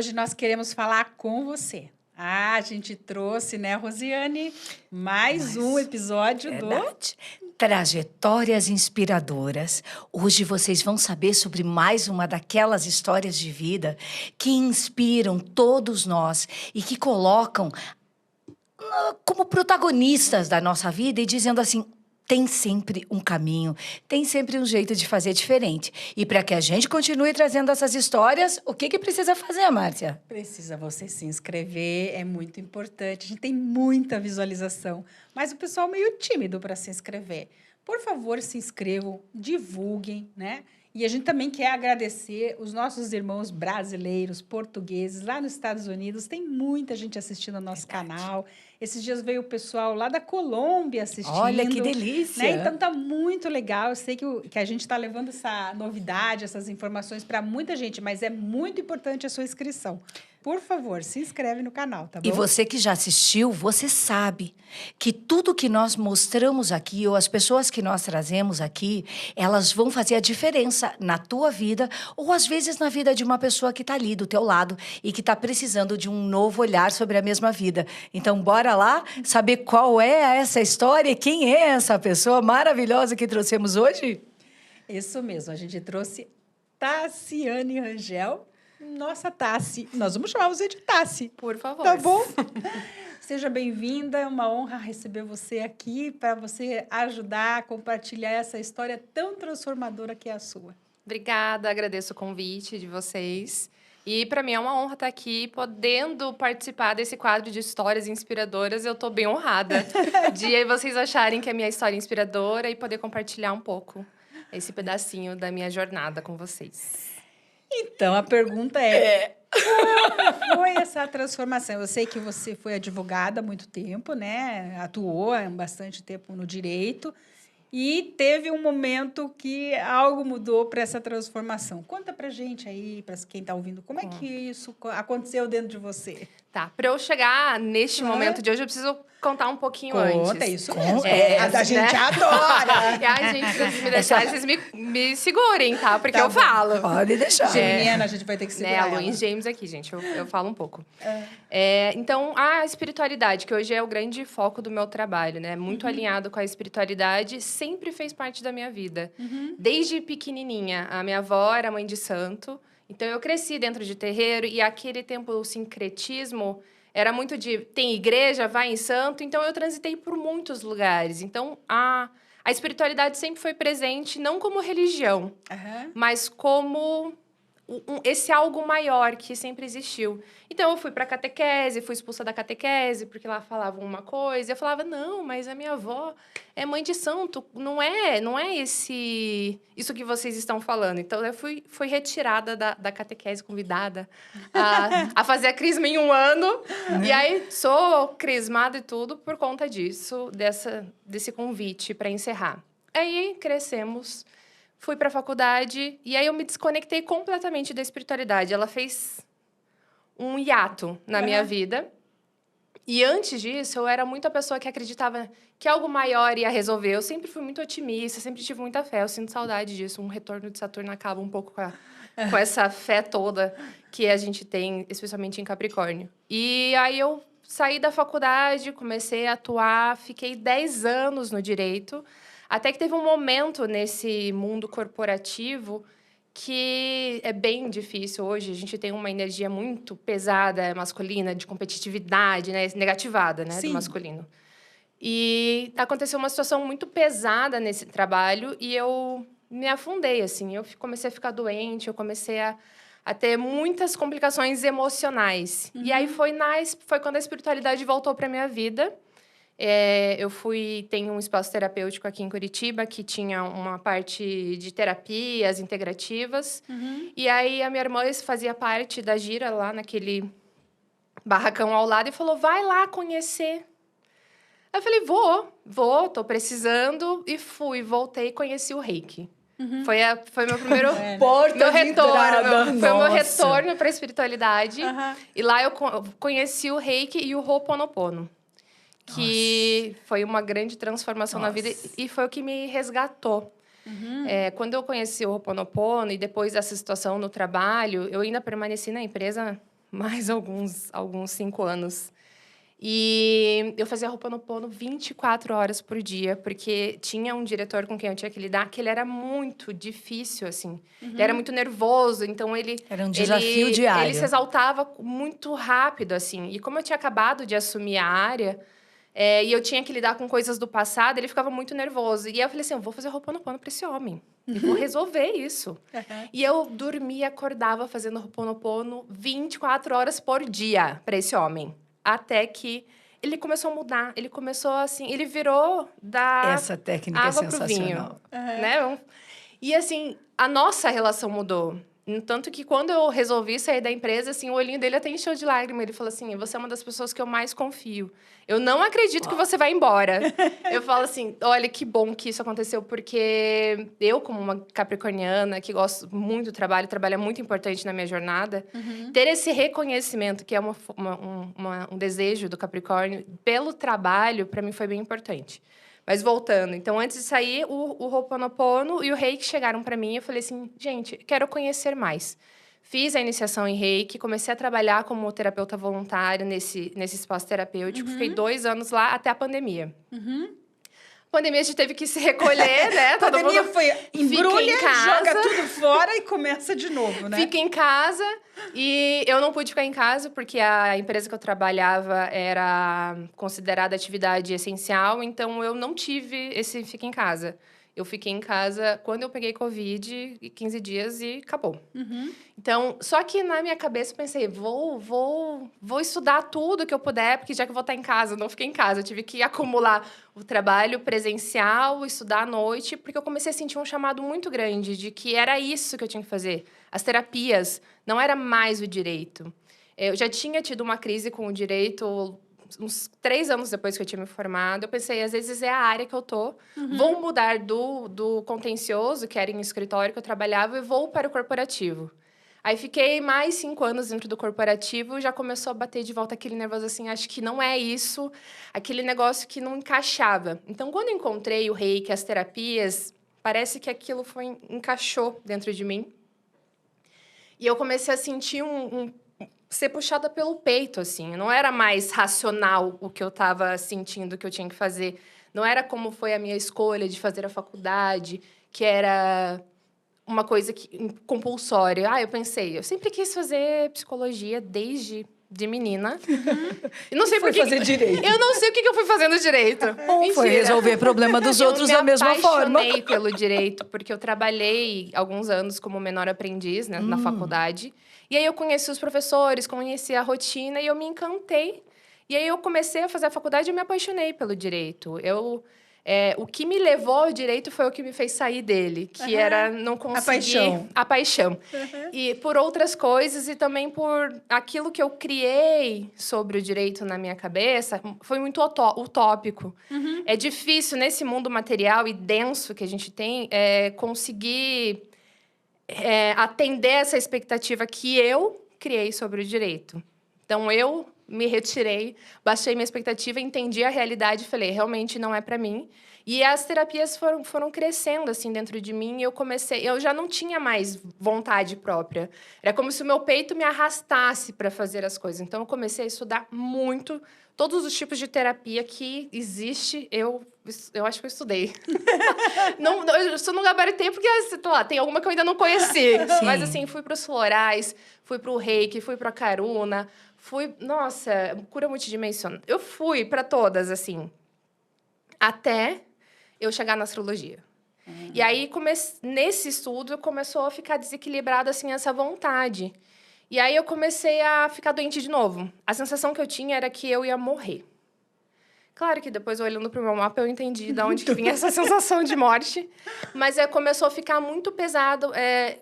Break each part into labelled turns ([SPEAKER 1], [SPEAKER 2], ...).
[SPEAKER 1] hoje nós queremos falar com você. A gente trouxe, né, Rosiane, mais um episódio
[SPEAKER 2] Verdade. Trajetórias inspiradoras. Hoje vocês vão saber sobre mais uma daquelas histórias de vida que inspiram todos nós e que colocam como protagonistas da nossa vida e dizendo assim: tem sempre um caminho, tem sempre um jeito de fazer diferente. E para que a gente continue trazendo essas histórias, o que precisa fazer, Márcia?
[SPEAKER 1] Precisa você se inscrever, é muito importante. A gente tem muita visualização, mas o pessoal é meio tímido para se inscrever. Por favor, se inscrevam, divulguem, né? E a gente também quer agradecer os nossos irmãos brasileiros, portugueses, lá nos Estados Unidos. Tem muita gente assistindo o nosso canal. Esses dias veio o pessoal lá da Colômbia assistindo.
[SPEAKER 2] Olha, que delícia!
[SPEAKER 1] Né? Então, tá muito legal. Eu sei que a gente está levando essa novidade, essas informações para muita gente, mas é muito importante a sua inscrição. Por favor, se inscreve no canal, tá bom?
[SPEAKER 2] E você que já assistiu, você sabe que tudo que nós mostramos aqui, ou as pessoas que nós trazemos aqui, elas vão fazer a diferença na tua vida, ou às vezes na vida de uma pessoa que está ali do teu lado e que está precisando de um novo olhar sobre a mesma vida. Então, bora lá saber qual é essa história e quem é essa pessoa maravilhosa que trouxemos hoje?
[SPEAKER 1] Isso mesmo, a gente trouxe Tassiane Rangel. Nossa, Tassi. Nós vamos chamar você de Tassi.
[SPEAKER 3] Por favor.
[SPEAKER 1] Tá bom? Seja bem-vinda. É uma honra receber você aqui para você ajudar a compartilhar essa história tão transformadora que é a sua.
[SPEAKER 3] Obrigada, agradeço o convite de vocês. E para mim é uma honra estar aqui, podendo participar desse quadro de histórias inspiradoras. Eu estou bem honrada de vocês acharem que a minha história é inspiradora e poder compartilhar um pouco esse pedacinho da minha jornada com vocês.
[SPEAKER 1] Então, a pergunta é: como foi essa transformação? Eu sei que você foi advogada há muito tempo, né? Atuou há bastante tempo no direito e teve um momento que algo mudou para essa transformação. Conta pra gente aí, para quem está ouvindo, como é que isso aconteceu dentro de você?
[SPEAKER 3] Tá, para eu chegar neste momento de hoje, eu preciso contar um pouquinho antes.
[SPEAKER 1] Conta, isso mesmo. A gente adora!
[SPEAKER 3] Ai, gente, se vocês me deixarem, vocês me segurem, tá? Porque
[SPEAKER 1] Tá
[SPEAKER 3] eu
[SPEAKER 1] bom.
[SPEAKER 3] falo.
[SPEAKER 2] Pode deixar.
[SPEAKER 1] Geminiana, a gente vai ter que segurar
[SPEAKER 3] A
[SPEAKER 1] ela.
[SPEAKER 3] Luiz James aqui, gente, eu falo um pouco. Então, a espiritualidade, que hoje é o grande foco do meu trabalho, né? Muito alinhado com a espiritualidade, sempre fez parte da minha vida. Desde pequenininha, a minha avó era mãe de santo, então eu cresci dentro de terreiro e aquele tempo o sincretismo era muito de tem igreja, vai em santo, então eu transitei por muitos lugares. Então, a espiritualidade sempre foi presente, não como religião, mas como esse algo maior que sempre existiu. Então, eu fui para catequese, fui expulsa da catequese, porque lá falavam uma coisa. Eu falava, não, mas a minha avó é mãe de santo, não é isso que vocês estão falando. Então, eu fui retirada da catequese, convidada a fazer a crisma em 1 ano. E aí, sou crismada e tudo por conta disso, desse convite para encerrar. Aí, crescemos. Fui para a faculdade e aí eu me desconectei completamente da espiritualidade. Ela fez um hiato na minha vida. E antes disso, eu era muito a pessoa que acreditava que algo maior ia resolver. Eu sempre fui muito otimista, sempre tive muita fé. Eu sinto saudade disso. Um retorno de Saturno acaba um pouco com essa fé toda que a gente tem, especialmente em Capricórnio. E aí eu saí da faculdade, comecei a atuar, fiquei 10 anos no direito. Até que teve um momento nesse mundo corporativo que é bem difícil hoje. A gente tem uma energia muito pesada, masculina, de competitividade, né? Negativada, né?
[SPEAKER 1] Sim.
[SPEAKER 3] Do masculino. E aconteceu uma situação muito pesada nesse trabalho e eu me afundei, assim. Eu comecei a ficar doente, eu comecei a ter muitas complicações emocionais. E aí foi quando a espiritualidade voltou para minha vida. Tem um espaço terapêutico aqui em Curitiba que tinha uma parte de terapias integrativas. E aí a minha irmã fazia parte da gira lá naquele barracão ao lado e falou, vai lá conhecer. Eu falei, vou, tô precisando. E voltei e conheci o Reiki. Foi meu primeiro meu retorno. Foi o meu retorno para a espiritualidade. E lá eu conheci o Reiki e o Ho'oponopono. Que foi uma grande transformação na vida e foi o que me resgatou. Quando eu conheci o Ho'oponopono e depois dessa situação no trabalho, eu ainda permaneci na empresa mais alguns 5 anos. E eu fazia Ho'oponopono 24 horas por dia, porque tinha um diretor com quem eu tinha que lidar, que ele era muito difícil, assim. Ele era muito nervoso, então ele...
[SPEAKER 2] Era um desafio diário.
[SPEAKER 3] Ele se exaltava muito rápido, assim. E como eu tinha acabado de assumir a área, e eu tinha que lidar com coisas do passado, ele ficava muito nervoso. E aí eu falei assim, eu vou fazer Ho'oponopono para esse homem. E vou resolver isso. E eu dormia e acordava fazendo Ho'oponopono 24 horas por dia para esse homem. Até que ele começou a mudar. Ele começou assim... Ele virou da
[SPEAKER 2] Essa técnica é
[SPEAKER 3] água pro vinho.
[SPEAKER 2] sensacional.
[SPEAKER 3] Né? E assim, a nossa relação mudou. Tanto que quando eu resolvi sair da empresa, assim, o olhinho dele até encheu de lágrima. Ele falou assim, você é uma das pessoas que eu mais confio. Eu não acredito que você vai embora. Eu falo assim, olha, que bom que isso aconteceu, porque eu, como uma capricorniana, que gosto muito do trabalho é muito importante na minha jornada, ter esse reconhecimento, que é um desejo do Capricórnio, pelo trabalho, para mim foi bem importante. Mas voltando, então antes de sair, o Ho'oponopono e o Reiki chegaram para mim e eu falei assim, gente, quero conhecer mais. Fiz a iniciação em Reiki, comecei a trabalhar como terapeuta voluntária nesse espaço terapêutico. Fiquei 2 anos lá até a pandemia. A pandemia a gente teve que se recolher, né?
[SPEAKER 1] A pandemia
[SPEAKER 3] mundo
[SPEAKER 1] foi embrulha,
[SPEAKER 3] em casa.
[SPEAKER 1] joga tudo fora e começa de novo, né?
[SPEAKER 3] Fica em casa e eu não pude ficar em casa porque a empresa que eu trabalhava era considerada atividade essencial, então eu não tive esse fica em casa. Eu fiquei em casa quando eu peguei Covid, 15 dias e acabou. Então, só que na minha cabeça eu pensei, vou estudar tudo que eu puder, porque já que eu vou estar em casa, eu não fiquei em casa. Eu tive que acumular o trabalho presencial, estudar à noite, porque eu comecei a sentir um chamado muito grande de que era isso que eu tinha que fazer. As terapias, não era mais o direito. Eu já tinha tido uma crise com o direito uns 3 anos depois que eu tinha me formado. Eu pensei, às vezes é a área que eu tô. Vou mudar do contencioso, que era em escritório que eu trabalhava, e vou para o corporativo. Aí fiquei mais 5 anos dentro do corporativo, já começou a bater de volta aquele nervoso assim, acho que não é isso, aquele negócio que não encaixava. Então, quando eu encontrei o Reiki, as terapias, parece que aquilo encaixou dentro de mim. E eu comecei a sentir ser puxada pelo peito, assim. Não era mais racional o que eu estava sentindo que eu tinha que fazer. Não era como foi a minha escolha de fazer a faculdade, que era uma coisa compulsória. Eu pensei, eu sempre quis fazer psicologia desde de menina. Eu não sei por que
[SPEAKER 2] fazer direito.
[SPEAKER 3] Eu não sei o que eu fui fazendo direito.
[SPEAKER 2] Ou foi resolver problema dos outros da mesma forma.
[SPEAKER 3] Eu me apaixonei pelo direito, porque eu trabalhei alguns anos como menor aprendiz, né, na faculdade. E aí eu conheci os professores, conheci a rotina e eu me encantei. E aí eu comecei a fazer a faculdade e me apaixonei pelo direito. O que me levou ao direito foi o que me fez sair dele, que era não conseguir... A paixão. E por outras coisas e também por aquilo que eu criei sobre o direito na minha cabeça, foi muito utópico. É difícil, nesse mundo material e denso que a gente tem, conseguir atender essa expectativa que eu criei sobre o direito. Então, eu me retirei, baixei minha expectativa, entendi a realidade e falei, realmente não é para mim. E as terapias foram crescendo assim dentro de mim e eu já não tinha mais vontade própria. Era como se o meu peito me arrastasse para fazer as coisas. Então, eu comecei a estudar muito todos os tipos de terapia que existe, eu acho que eu estudei. Eu só não gabaritei porque, lá, tem alguma que eu ainda não conheci.
[SPEAKER 2] Sim.
[SPEAKER 3] Mas, assim, fui para os florais, fui para o Reiki, fui para a Karuna, nossa, cura multidimensional. Eu fui para todas, assim, até eu chegar na astrologia. E aí, nesse estudo, começou a ficar desequilibrada, assim, essa vontade. E aí, eu comecei a ficar doente de novo. A sensação que eu tinha era que eu ia morrer. Claro que depois, olhando para o meu mapa, eu entendi de onde que vinha essa sensação de morte. Mas começou a ficar muito pesado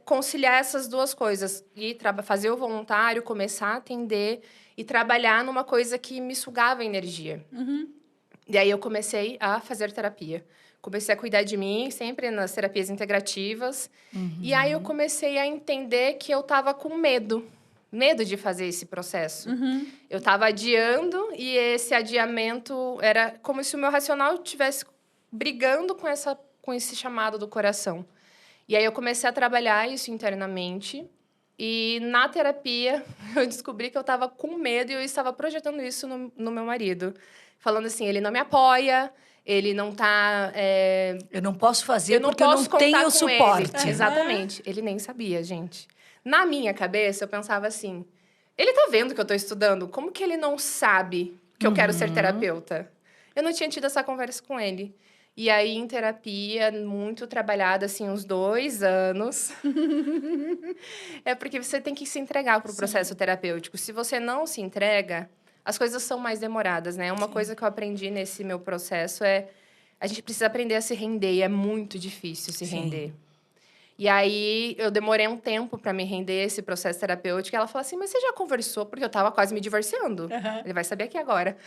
[SPEAKER 3] conciliar essas duas coisas. E fazer o voluntário, começar a atender e trabalhar numa coisa que me sugava energia. E aí, eu comecei a fazer terapia. Comecei a cuidar de mim, sempre nas terapias integrativas. E aí, eu comecei a entender que eu estava com medo de fazer esse processo. Eu estava adiando e esse adiamento era como se o meu racional estivesse brigando com esse chamado do coração. E aí eu comecei a trabalhar isso internamente E na terapia, eu descobri que eu estava com medo e eu estava projetando isso no meu marido. Falando assim, ele não me apoia, ele não tá...
[SPEAKER 2] Eu não posso fazer
[SPEAKER 3] eu não
[SPEAKER 2] porque eu não
[SPEAKER 3] posso contar
[SPEAKER 2] tenho
[SPEAKER 3] com
[SPEAKER 2] suporte.
[SPEAKER 3] ele. Exatamente. Ele nem sabia, gente. Na minha cabeça, eu pensava assim, ele tá vendo que eu tô estudando? Como que ele não sabe que eu quero ser terapeuta? Eu não tinha tido essa conversa com ele. E aí, em terapia, muito trabalhada, assim, uns 2 anos. É porque você tem que se entregar para o processo terapêutico. Se você não se entrega, as coisas são mais demoradas, né? Uma coisa que eu aprendi nesse meu processo é... A gente precisa aprender a se render, e é muito difícil se render. E aí, eu demorei um tempo para me render esse processo terapêutico. E ela falou assim, mas você já conversou? Porque eu tava quase me divorciando. Ele vai saber aqui agora.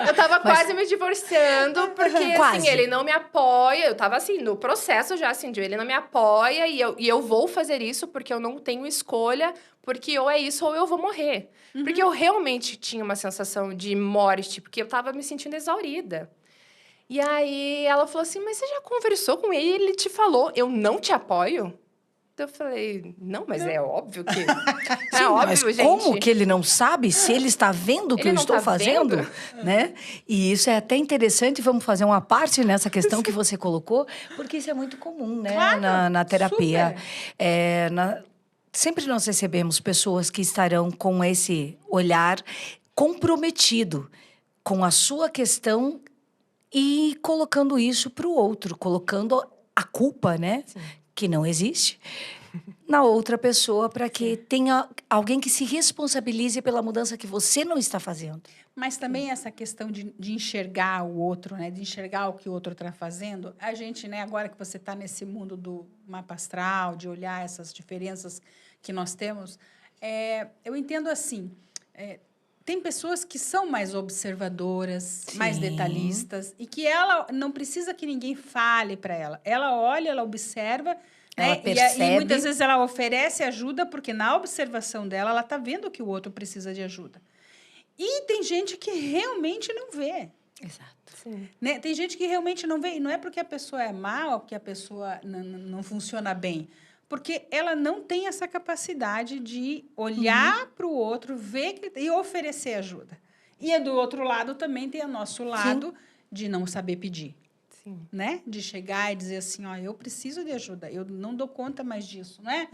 [SPEAKER 3] Eu tava quase me divorciando, porque,
[SPEAKER 2] Quase.
[SPEAKER 3] assim, ele não me apoia. Eu tava, assim, no processo já, assim, de ele não me apoia. E eu vou fazer isso porque eu não tenho escolha. Porque ou é isso ou eu vou morrer. Porque eu realmente tinha uma sensação de morte. Porque eu tava me sentindo exaurida. E aí, ela falou assim, mas você já conversou com ele e ele te falou, eu não te apoio? Eu falei, não, mas é óbvio que...
[SPEAKER 2] Sim,
[SPEAKER 3] é óbvio,
[SPEAKER 2] mas
[SPEAKER 3] gente.
[SPEAKER 2] como que ele não sabe se ele está vendo o que
[SPEAKER 3] Ele
[SPEAKER 2] eu
[SPEAKER 3] não
[SPEAKER 2] estou
[SPEAKER 3] tá
[SPEAKER 2] fazendo?
[SPEAKER 3] vendo?
[SPEAKER 2] Né? E isso é até interessante, vamos fazer uma parte nessa questão que você colocou, porque isso é muito comum, né?
[SPEAKER 1] Claro,
[SPEAKER 2] na terapia.
[SPEAKER 1] super.
[SPEAKER 2] Sempre nós recebemos pessoas que estarão com esse olhar comprometido com a sua questão e colocando isso para o outro, colocando a culpa, né?
[SPEAKER 3] Sim.
[SPEAKER 2] Que não existe, na outra pessoa para que tenha alguém que se responsabilize pela mudança que você não está fazendo.
[SPEAKER 1] Mas também essa questão de enxergar o outro, né? De enxergar o que o outro está fazendo. A gente, né, agora que você está nesse mundo do mapa astral, de olhar essas diferenças que nós temos, eu entendo assim, tem pessoas que são mais observadoras, mais
[SPEAKER 2] Sim.
[SPEAKER 1] detalhistas, e que ela não precisa que ninguém fale para ela. Ela olha, ela observa,
[SPEAKER 2] Ela
[SPEAKER 1] né?
[SPEAKER 2] percebe.
[SPEAKER 1] E muitas vezes ela oferece ajuda, porque na observação dela, ela está vendo que o outro precisa de ajuda. E tem gente que realmente não vê.
[SPEAKER 2] Exato.
[SPEAKER 3] Sim.
[SPEAKER 1] Né? Tem gente que realmente não vê. E não é porque a pessoa é má ou porque a pessoa não funciona bem. Porque ela não tem essa capacidade de olhar para o outro, ver e oferecer ajuda. E do outro lado também tem o nosso lado de não saber pedir.
[SPEAKER 3] Sim.
[SPEAKER 1] Né? De chegar e dizer assim, ó, eu preciso de ajuda, eu não dou conta mais disso, né?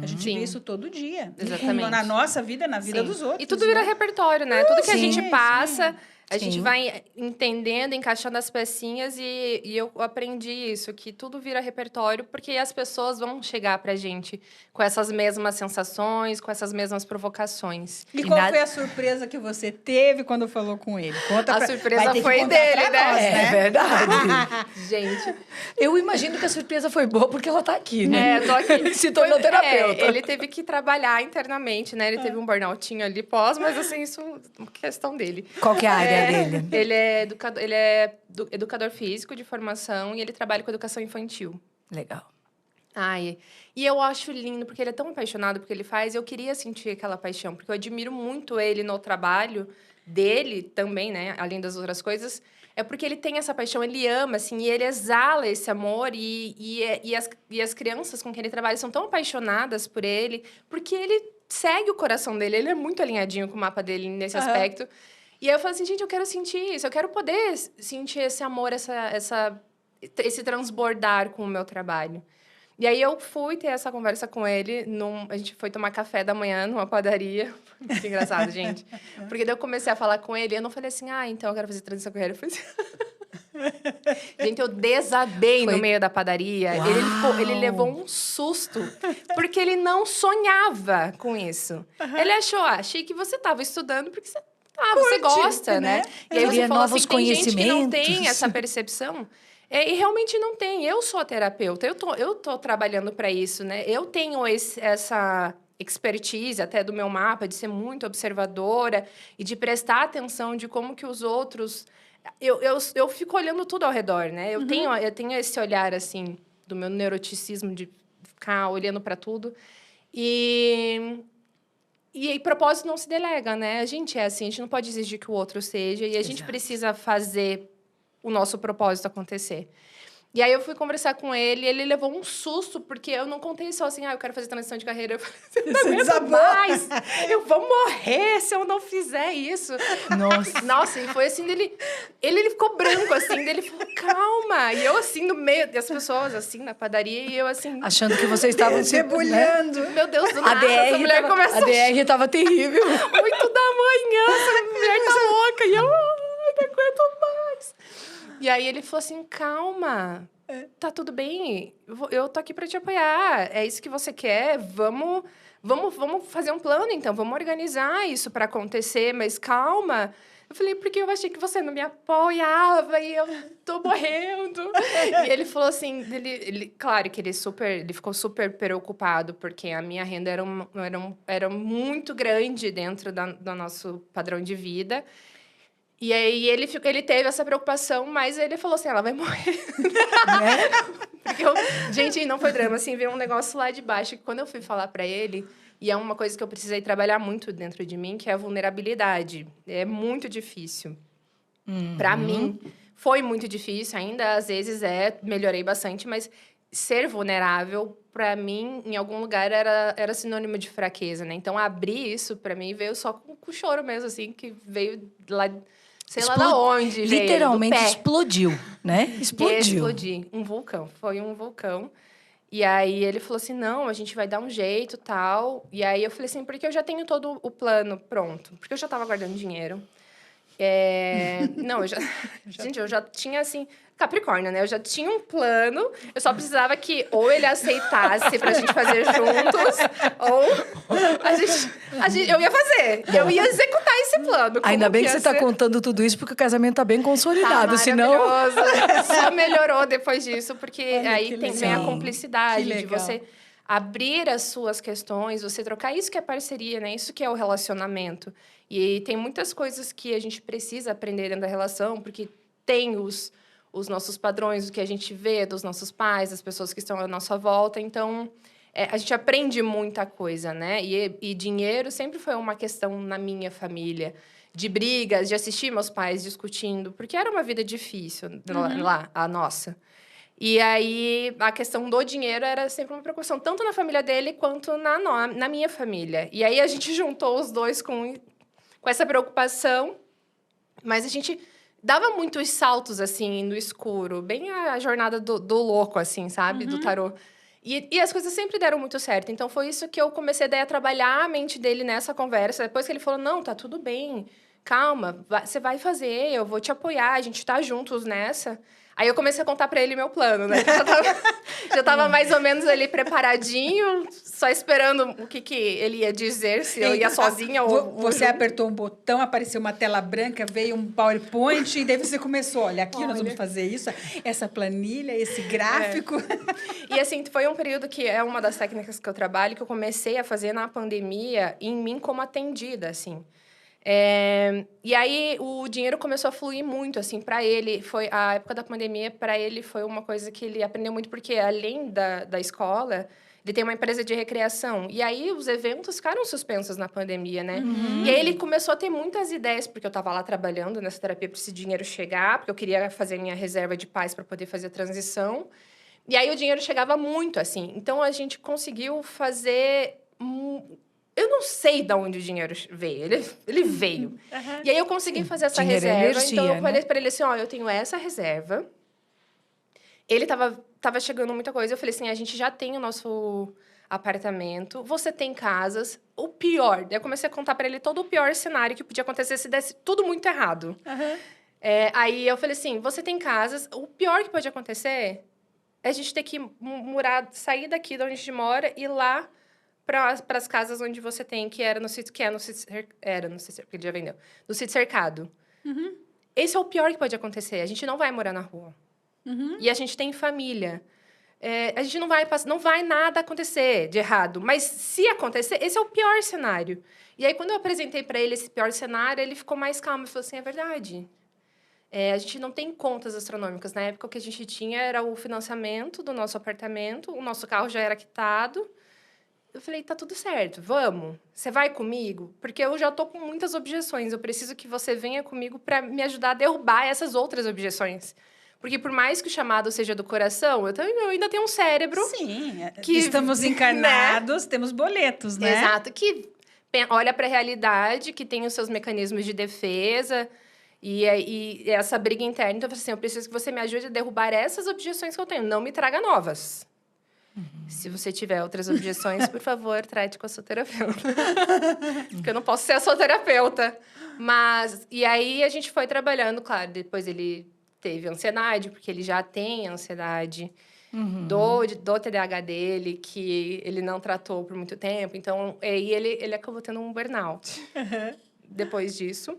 [SPEAKER 1] A gente
[SPEAKER 3] Sim.
[SPEAKER 1] vê isso todo dia.
[SPEAKER 3] Exatamente.
[SPEAKER 1] Na nossa vida, na vida
[SPEAKER 3] Sim.
[SPEAKER 1] dos outros.
[SPEAKER 3] E tudo vira
[SPEAKER 1] né?
[SPEAKER 3] repertório, né? Tudo que a
[SPEAKER 2] Sim.
[SPEAKER 3] gente passa, a
[SPEAKER 2] Sim.
[SPEAKER 3] gente vai entendendo, encaixando as pecinhas e eu aprendi isso, que tudo vira repertório porque as pessoas vão chegar pra gente com essas mesmas sensações, com essas mesmas provocações.
[SPEAKER 1] E
[SPEAKER 2] E
[SPEAKER 1] qual
[SPEAKER 2] nada-
[SPEAKER 1] foi a surpresa que você teve quando falou com ele? Conta
[SPEAKER 3] A surpresa
[SPEAKER 1] vai ter que
[SPEAKER 3] foi
[SPEAKER 1] contar
[SPEAKER 3] dele,
[SPEAKER 1] pra
[SPEAKER 3] né?
[SPEAKER 1] nós,
[SPEAKER 2] É verdade.
[SPEAKER 3] Gente,
[SPEAKER 2] Eu imagino que a surpresa foi boa porque ela está aqui, né?
[SPEAKER 3] tô aqui.
[SPEAKER 2] Ele se tornou terapeuta.
[SPEAKER 3] Ele teve que trabalhar internamente, né? Ele teve um burnoutinho ali pós, mas assim, isso é uma questão dele.
[SPEAKER 2] Qual que é a área dele?
[SPEAKER 3] Ele é educador físico de formação e ele trabalha com educação infantil.
[SPEAKER 2] Legal.
[SPEAKER 3] Ai, e eu acho lindo, porque ele é tão apaixonado pelo que ele faz, eu queria sentir aquela paixão, porque eu admiro muito ele no trabalho dele também, né? Além das outras coisas, é porque ele tem essa paixão, ele ama, assim, e ele exala esse amor, e as crianças com quem ele trabalha são tão apaixonadas por ele, porque ele segue o coração dele, ele é muito alinhadinho com o mapa dele nesse aspecto. E aí eu falei assim, gente, eu quero sentir isso, eu quero poder sentir esse amor, esse transbordar com o meu trabalho. E aí eu fui ter essa conversa com ele, a gente foi tomar café da manhã numa padaria. Muito engraçado, gente. Porque daí eu comecei a falar com ele, eu não falei assim, então eu quero fazer transição com ele. Eu falei assim... Gente, eu desabei no meio da padaria. Ele levou um susto, porque ele não sonhava com isso. Ele achou, achei que você estava estudando porque você gosta, né? E aí você falou assim, tem gente que não tem essa percepção... E realmente não tem. Eu sou a terapeuta, eu tô trabalhando para isso, né? Eu tenho essa expertise até do meu mapa de ser muito observadora e de prestar atenção de como que os outros... Eu fico olhando tudo ao redor, né? Eu tenho esse olhar, assim, do meu neuroticismo de ficar olhando para tudo. E propósito não se delega, né? A gente é assim, a gente não pode exigir que o outro seja. E a gente precisa fazer o nosso propósito acontecer. E aí eu fui conversar com ele e ele levou um susto, porque eu não contei só assim, eu quero fazer transição de carreira. Eu falei,
[SPEAKER 1] Você
[SPEAKER 3] não
[SPEAKER 1] desabou.
[SPEAKER 3] mais, eu vou morrer se eu não fizer isso.
[SPEAKER 2] Nossa.
[SPEAKER 3] Nossa, e foi assim, ele ficou branco, assim, ele falou, calma. E eu assim, no meio das pessoas, assim, na padaria, e eu assim...
[SPEAKER 2] Achando que vocês estavam se
[SPEAKER 1] Debulhando.
[SPEAKER 3] Meu Deus, do
[SPEAKER 2] A
[SPEAKER 3] nada, essa mulher começa
[SPEAKER 2] a DR tava terrível.
[SPEAKER 3] 8 da manhã, essa mulher tá louca. E eu, ai, não aguento mais. E aí ele falou assim, calma, tá tudo bem, eu tô aqui pra te apoiar, é isso que você quer, vamos fazer um plano, então, vamos organizar isso pra acontecer, mas calma. Eu falei, porque eu achei que você não me apoiava e eu tô morrendo. E ele falou assim, claro que ele ficou super preocupado, porque a minha renda era muito grande dentro do nosso padrão de vida. E aí ele teve essa preocupação, mas ele falou assim, ela vai morrer. Porque gente, não foi drama, assim, veio um negócio lá de baixo, que quando eu fui falar pra ele, e é uma coisa que eu precisei trabalhar muito dentro de mim, que é a vulnerabilidade. É muito difícil. Pra mim, foi muito difícil, ainda às vezes melhorei bastante, mas ser vulnerável, pra mim, em algum lugar, era sinônimo de fraqueza, né? Então, abrir isso, pra mim, veio só com o choro mesmo, assim, que veio lá... Sei lá da onde,
[SPEAKER 2] literalmente
[SPEAKER 3] veio, do pé.
[SPEAKER 2] explodiu, né? Explodiu.
[SPEAKER 3] Explodiu. Um vulcão. Foi um vulcão. E aí ele falou assim, não, a gente vai dar um jeito, tal. E aí eu falei assim, porque eu já tenho todo o plano pronto. Porque eu já estava guardando dinheiro. Não, gente, eu já tinha, assim... Capricórnio, né? Eu já tinha um plano. Eu só precisava que ou ele aceitasse pra gente fazer juntos, ou eu ia fazer. Eu ia executar esse plano.
[SPEAKER 2] Ainda bem que você está
[SPEAKER 3] ser...
[SPEAKER 2] contando tudo isso, porque o casamento tá bem consolidado,
[SPEAKER 3] tá
[SPEAKER 2] senão...
[SPEAKER 3] Só melhorou depois disso, porque
[SPEAKER 1] Olha,
[SPEAKER 3] aí vem a
[SPEAKER 1] Que
[SPEAKER 3] cumplicidade de
[SPEAKER 1] legal.
[SPEAKER 3] você abrir as suas questões, você trocar. Isso que é parceria, né? Isso que é o relacionamento. E tem muitas coisas que a gente precisa aprender dentro da relação, porque tem os nossos padrões, o que a gente vê dos nossos pais, das pessoas que estão à nossa volta. Então, a gente aprende muita coisa, né? E dinheiro sempre foi uma questão na minha família. De brigas, de assistir meus pais discutindo. Porque era uma vida difícil lá, a nossa. E aí, a questão do dinheiro era sempre uma preocupação, tanto na família dele quanto na minha família. E aí, a gente juntou os dois com essa preocupação, mas a gente dava muitos saltos, assim, no escuro. Bem a jornada do louco, assim, sabe? Do tarô. E as coisas sempre deram muito certo. Então, foi isso que eu comecei daí a trabalhar a mente dele nessa conversa. Depois que ele falou, não, tá tudo bem, calma, você vai fazer, eu vou te apoiar, a gente tá juntos nessa. Aí eu comecei a contar pra ele meu plano, né? Já tava mais ou menos ali preparadinho, só esperando o que ele ia dizer, se eu ia sozinha ou...
[SPEAKER 1] Você apertou um botão, apareceu uma tela branca, veio um PowerPoint, e daí você começou, olha, aqui nós vamos fazer isso, essa planilha, esse gráfico.
[SPEAKER 3] E assim, foi um período que é uma das técnicas que eu trabalho, que eu comecei a fazer na pandemia, em mim como atendida, assim. E aí o dinheiro começou a fluir muito, assim, para ele. Foi a época da pandemia, para ele foi uma coisa que ele aprendeu muito, porque além da escola, ele tem uma empresa de recreação. E aí os eventos ficaram suspensos na pandemia, né? E aí ele começou a ter muitas ideias, porque eu estava lá trabalhando nessa terapia para esse dinheiro chegar, porque eu queria fazer minha reserva de paz para poder fazer a transição. E aí o dinheiro chegava muito, assim. Então a gente conseguiu fazer. Eu não sei de onde o dinheiro veio. Ele veio. E aí eu consegui fazer essa
[SPEAKER 2] Dinheiro é
[SPEAKER 3] reserva.
[SPEAKER 2] energia,
[SPEAKER 3] Então eu falei
[SPEAKER 2] né?
[SPEAKER 3] para ele assim, ó, eu tenho essa reserva. Ele tava chegando muita coisa. Eu falei assim, a gente já tem o nosso apartamento. Você tem casas. O pior. Daí eu comecei a contar para ele todo o pior cenário que podia acontecer se desse tudo muito errado. Aí eu falei assim, você tem casas. O pior que pode acontecer é a gente ter que sair daqui de onde a gente mora e ir lá para as casas onde você tem, que era no sítio, porque ele já vendeu, no sítio cercado. Esse é o pior que pode acontecer. A gente não vai morar na rua. E a gente tem família. A gente não vai nada acontecer de errado. Mas se acontecer, esse é o pior cenário. E aí, quando eu apresentei para ele esse pior cenário, ele ficou mais calmo e falou assim, é verdade. A gente não tem contas astronômicas. Na época, o que a gente tinha era o financiamento do nosso apartamento, o nosso carro já era quitado. Eu falei, tá tudo certo, vamos. Você vai comigo? Porque eu já tô com muitas objeções. Eu preciso que você venha comigo para me ajudar a derrubar essas outras objeções. Porque por mais que o chamado seja do coração, eu ainda tenho um cérebro.
[SPEAKER 1] Sim,
[SPEAKER 3] que,
[SPEAKER 1] estamos encarnados, temos boletos, né?
[SPEAKER 3] Exato, que olha para a realidade, que tem os seus mecanismos de defesa e essa briga interna. Então, assim, eu preciso que você me ajude a derrubar essas objeções que eu tenho. Não me traga novas. Se você tiver outras objeções, por favor, trate com a sua terapeuta. Porque eu não posso ser a sua terapeuta. E aí, a gente foi trabalhando, claro. Depois, ele teve ansiedade, porque ele já tem ansiedade do TDAH dele, que ele não tratou por muito tempo. Então, aí ele acabou tendo um burnout depois disso.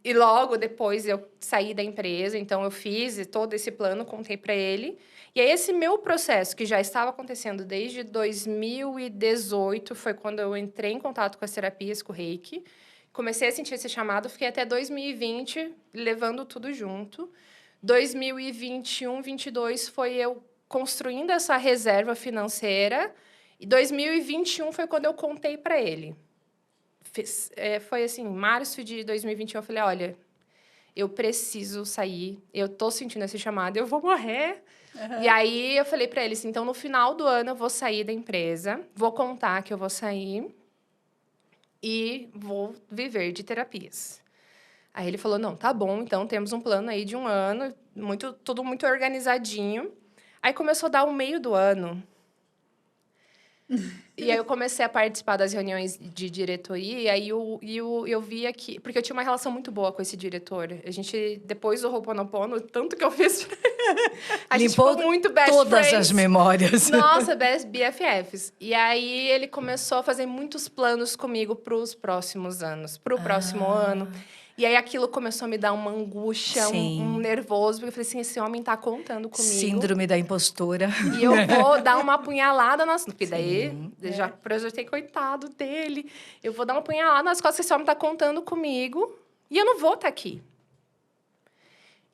[SPEAKER 3] E logo depois, eu saí da empresa. Então, eu fiz todo esse plano, contei para ele. E aí, esse meu processo, que já estava acontecendo desde 2018, foi quando eu entrei em contato com as terapias, com o Reiki. Comecei a sentir esse chamado, fiquei até 2020 levando tudo junto. 2021, 2022 foi eu construindo essa reserva financeira. E 2021 foi quando eu contei para ele. Foi assim, em março de 2021, eu falei, olha, eu preciso sair, eu tô sentindo esse chamado, eu vou morrer. E aí, eu falei para ele assim, então, no final do ano, eu vou sair da empresa, vou contar que eu vou sair e vou viver de terapias. Aí, ele falou, não, tá bom, então, temos um plano aí de 1 ano, tudo muito organizadinho. Aí, começou a dar o meio do ano. E aí, eu comecei a participar das reuniões de diretoria, e aí eu via que... Porque eu tinha uma relação muito boa com esse diretor. A gente, depois do Ho'oponopono, tanto que eu fiz... A gente ficou muito best
[SPEAKER 2] todas
[SPEAKER 3] friends.
[SPEAKER 2] as memórias.
[SPEAKER 3] Nossa, best BFFs. E aí, ele começou a fazer muitos planos comigo para os próximos anos. Para o próximo ano. E aí, aquilo começou a me dar uma angústia, um nervoso. Porque eu falei assim, esse homem tá contando comigo.
[SPEAKER 2] Síndrome da impostora.
[SPEAKER 3] E eu vou dar uma apunhalada nas... Porque daí, já projetei, coitado dele. Eu vou dar uma apunhalada nas costas que esse homem tá contando comigo. E eu não vou estar aqui.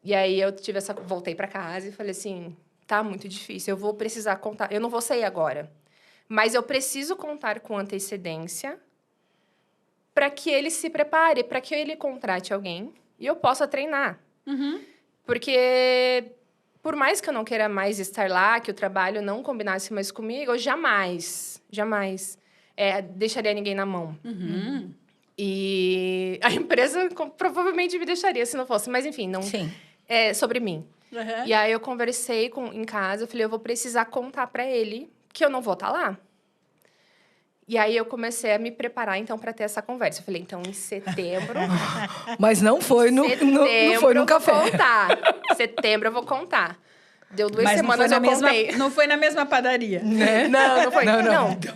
[SPEAKER 3] E aí, eu tive voltei para casa e falei assim, tá muito difícil, eu vou precisar contar... Eu não vou sair agora. Mas eu preciso contar com antecedência para que ele se prepare, para que ele contrate alguém e eu possa treinar. Porque... Por mais que eu não queira mais estar lá, que o trabalho não combinasse mais comigo, eu jamais deixaria ninguém na mão. E a empresa provavelmente me deixaria se não fosse. Mas, enfim, não é sobre mim. E aí, eu conversei em casa, eu falei, eu vou precisar contar para ele que eu não vou estar lá. E aí, eu comecei a me preparar, então, para ter essa conversa. Eu falei, então, em setembro...
[SPEAKER 2] Mas não foi no café.
[SPEAKER 3] Vou contar. Setembro eu vou contar. Deu 2 semanas eu contei.
[SPEAKER 1] Não foi na mesma padaria.
[SPEAKER 2] Né?
[SPEAKER 3] Não foi.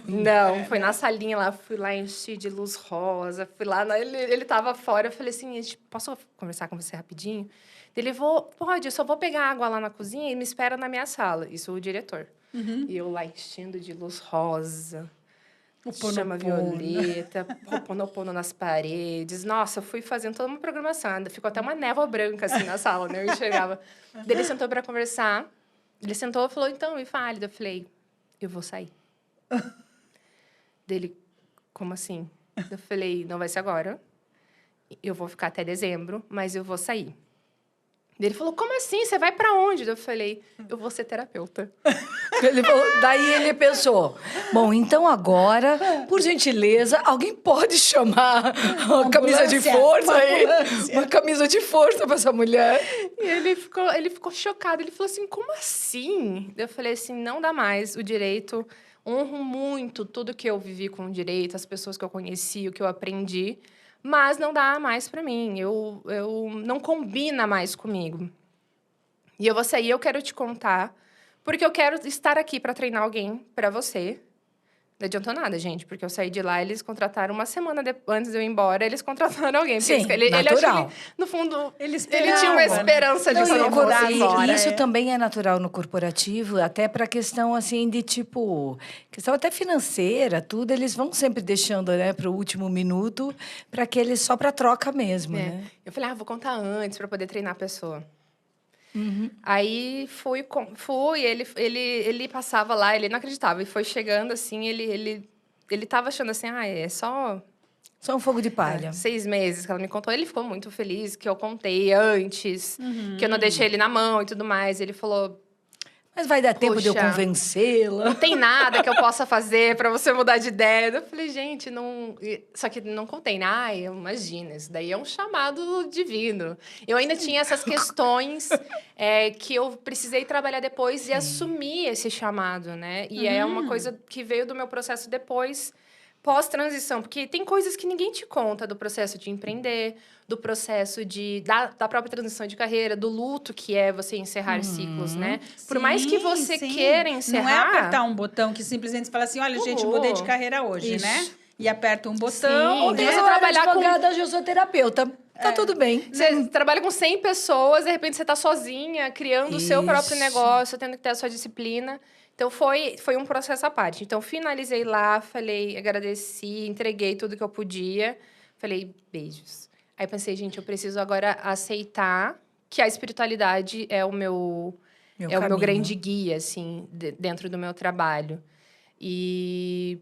[SPEAKER 3] Não, foi na salinha lá. Fui lá, enchi de luz rosa. Fui lá, ele tava fora. Eu falei assim, posso conversar com você rapidinho? Ele, pode, eu só vou pegar água lá na cozinha e me espera na minha sala. Isso o diretor. E eu lá enchendo de luz rosa. Chama violeta, Ho'oponopono nas paredes. Nossa, eu fui fazendo toda uma programação. Ficou até uma névoa branca, assim, na sala, né? Eu enxergava. Daí ele sentou para conversar. Ele sentou e falou, então, me fale. Eu falei, eu vou sair. Dele, como assim? Eu falei, não vai ser agora. Eu vou ficar até dezembro, mas eu vou sair. Ele falou, como assim? Você vai pra onde? Eu falei, eu vou ser terapeuta.
[SPEAKER 2] Daí ele pensou, bom, então agora, por gentileza, alguém pode chamar uma camisa de força aí? Uma camisa de força pra essa mulher.
[SPEAKER 3] E ele ficou chocado. Ele falou assim, como assim? Eu falei assim, não dá mais o direito. Honro muito tudo que eu vivi com o direito, as pessoas que eu conheci, o que eu aprendi. Mas não dá mais para mim, eu não combina mais comigo. E eu vou sair, eu quero te contar, porque eu quero estar aqui para treinar alguém para você. Não adiantou nada, gente, porque eu saí de lá, eles contrataram 1 semana antes de eu ir embora, eles contrataram alguém.
[SPEAKER 2] Sim,
[SPEAKER 3] ele
[SPEAKER 2] natural.
[SPEAKER 3] Achou, no fundo,
[SPEAKER 1] ele
[SPEAKER 3] tinha uma esperança de que eu não fosse embora.
[SPEAKER 2] Isso também é natural no corporativo, até para questão, assim, de tipo... Questão até financeira, tudo, eles vão sempre deixando, né, para o último minuto, para que eles só para troca mesmo, né?
[SPEAKER 3] Eu falei, vou contar antes para poder treinar a pessoa. Aí fui, ele passava lá, ele não acreditava. E foi chegando assim, ele tava achando assim, é só
[SPEAKER 2] Só um fogo de palha.
[SPEAKER 3] 6 meses que ela me contou. Ele ficou muito feliz que eu contei antes, que eu não deixei ele na mão e tudo mais. Ele falou,
[SPEAKER 2] Mas vai dar tempo de eu
[SPEAKER 3] Puxa.
[SPEAKER 2] convencê-la.
[SPEAKER 3] não tem nada que eu possa fazer pra você mudar de ideia. Eu falei, gente, não... Só que não contei. Ai, imagina, isso daí é um chamado divino. Eu ainda tinha essas questões que eu precisei trabalhar depois e assumir esse chamado, né? E é uma coisa que veio do meu processo depois, pós-transição. Porque tem coisas que ninguém te conta do processo de empreender, do processo da própria transição de carreira, do luto que é você encerrar ciclos, né? Por mais que você queira encerrar...
[SPEAKER 1] Não é apertar um botão que simplesmente fala assim, olha, gente, mudei de carreira hoje,
[SPEAKER 2] Isso.
[SPEAKER 1] né? E aperta um botão.
[SPEAKER 3] Sim,
[SPEAKER 1] né?
[SPEAKER 3] de você
[SPEAKER 2] Eu era
[SPEAKER 3] trabalhar com-
[SPEAKER 2] advogada, hoje eu sou terapeuta. Tá tudo bem.
[SPEAKER 3] Você trabalha com 100 pessoas, de repente você tá sozinha, criando o seu próprio
[SPEAKER 2] Isso.
[SPEAKER 3] negócio, tendo que ter a sua disciplina. Então, foi um processo à parte. Então, finalizei lá, falei, agradeci, entreguei tudo que eu podia. Falei, beijos. Aí, pensei, gente, eu preciso agora aceitar que a espiritualidade é o meu
[SPEAKER 2] caminho.
[SPEAKER 3] grande guia, assim, dentro do meu trabalho. E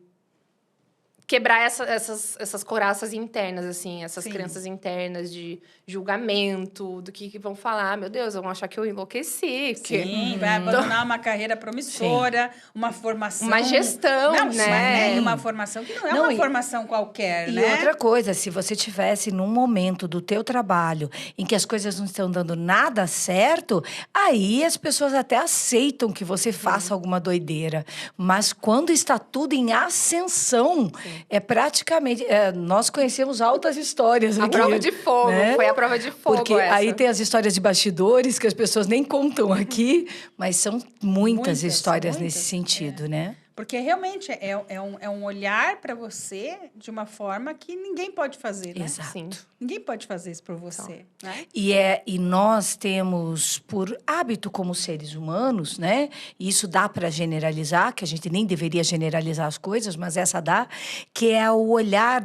[SPEAKER 3] quebrar essas couraças internas, assim, essas
[SPEAKER 1] Sim.
[SPEAKER 3] crenças internas de julgamento, do que vão falar. Meu Deus, vão achar que eu enlouqueci. Que...
[SPEAKER 1] Sim, vai abandonar uma carreira promissora, uma formação...
[SPEAKER 3] Uma gestão,
[SPEAKER 1] não,
[SPEAKER 3] né?
[SPEAKER 1] Uma formação que não é
[SPEAKER 2] Não,
[SPEAKER 1] uma
[SPEAKER 2] e-
[SPEAKER 1] formação qualquer,
[SPEAKER 2] E
[SPEAKER 1] né?
[SPEAKER 2] outra coisa, se você tivesse num momento do teu trabalho em que as coisas não estão dando nada certo, aí as pessoas até aceitam que você faça alguma doideira. Mas quando está tudo em ascensão, é praticamente... nós conhecemos altas histórias
[SPEAKER 3] A
[SPEAKER 2] aqui.
[SPEAKER 3] prova de fogo,
[SPEAKER 2] né?
[SPEAKER 3] foi a prova de fogo
[SPEAKER 2] Porque
[SPEAKER 3] essa.
[SPEAKER 2] aí tem as histórias de bastidores que as pessoas nem contam aqui, mas são muitas histórias
[SPEAKER 1] muitas,
[SPEAKER 2] nesse sentido, né?
[SPEAKER 1] Porque realmente é um olhar para você de uma forma que ninguém pode fazer, né?
[SPEAKER 2] Exato.
[SPEAKER 3] Sim.
[SPEAKER 1] Ninguém pode fazer isso por você, né?
[SPEAKER 2] E nós temos, por hábito como seres humanos, né? E isso dá para generalizar, que a gente nem deveria generalizar as coisas, mas essa dá, que é o olhar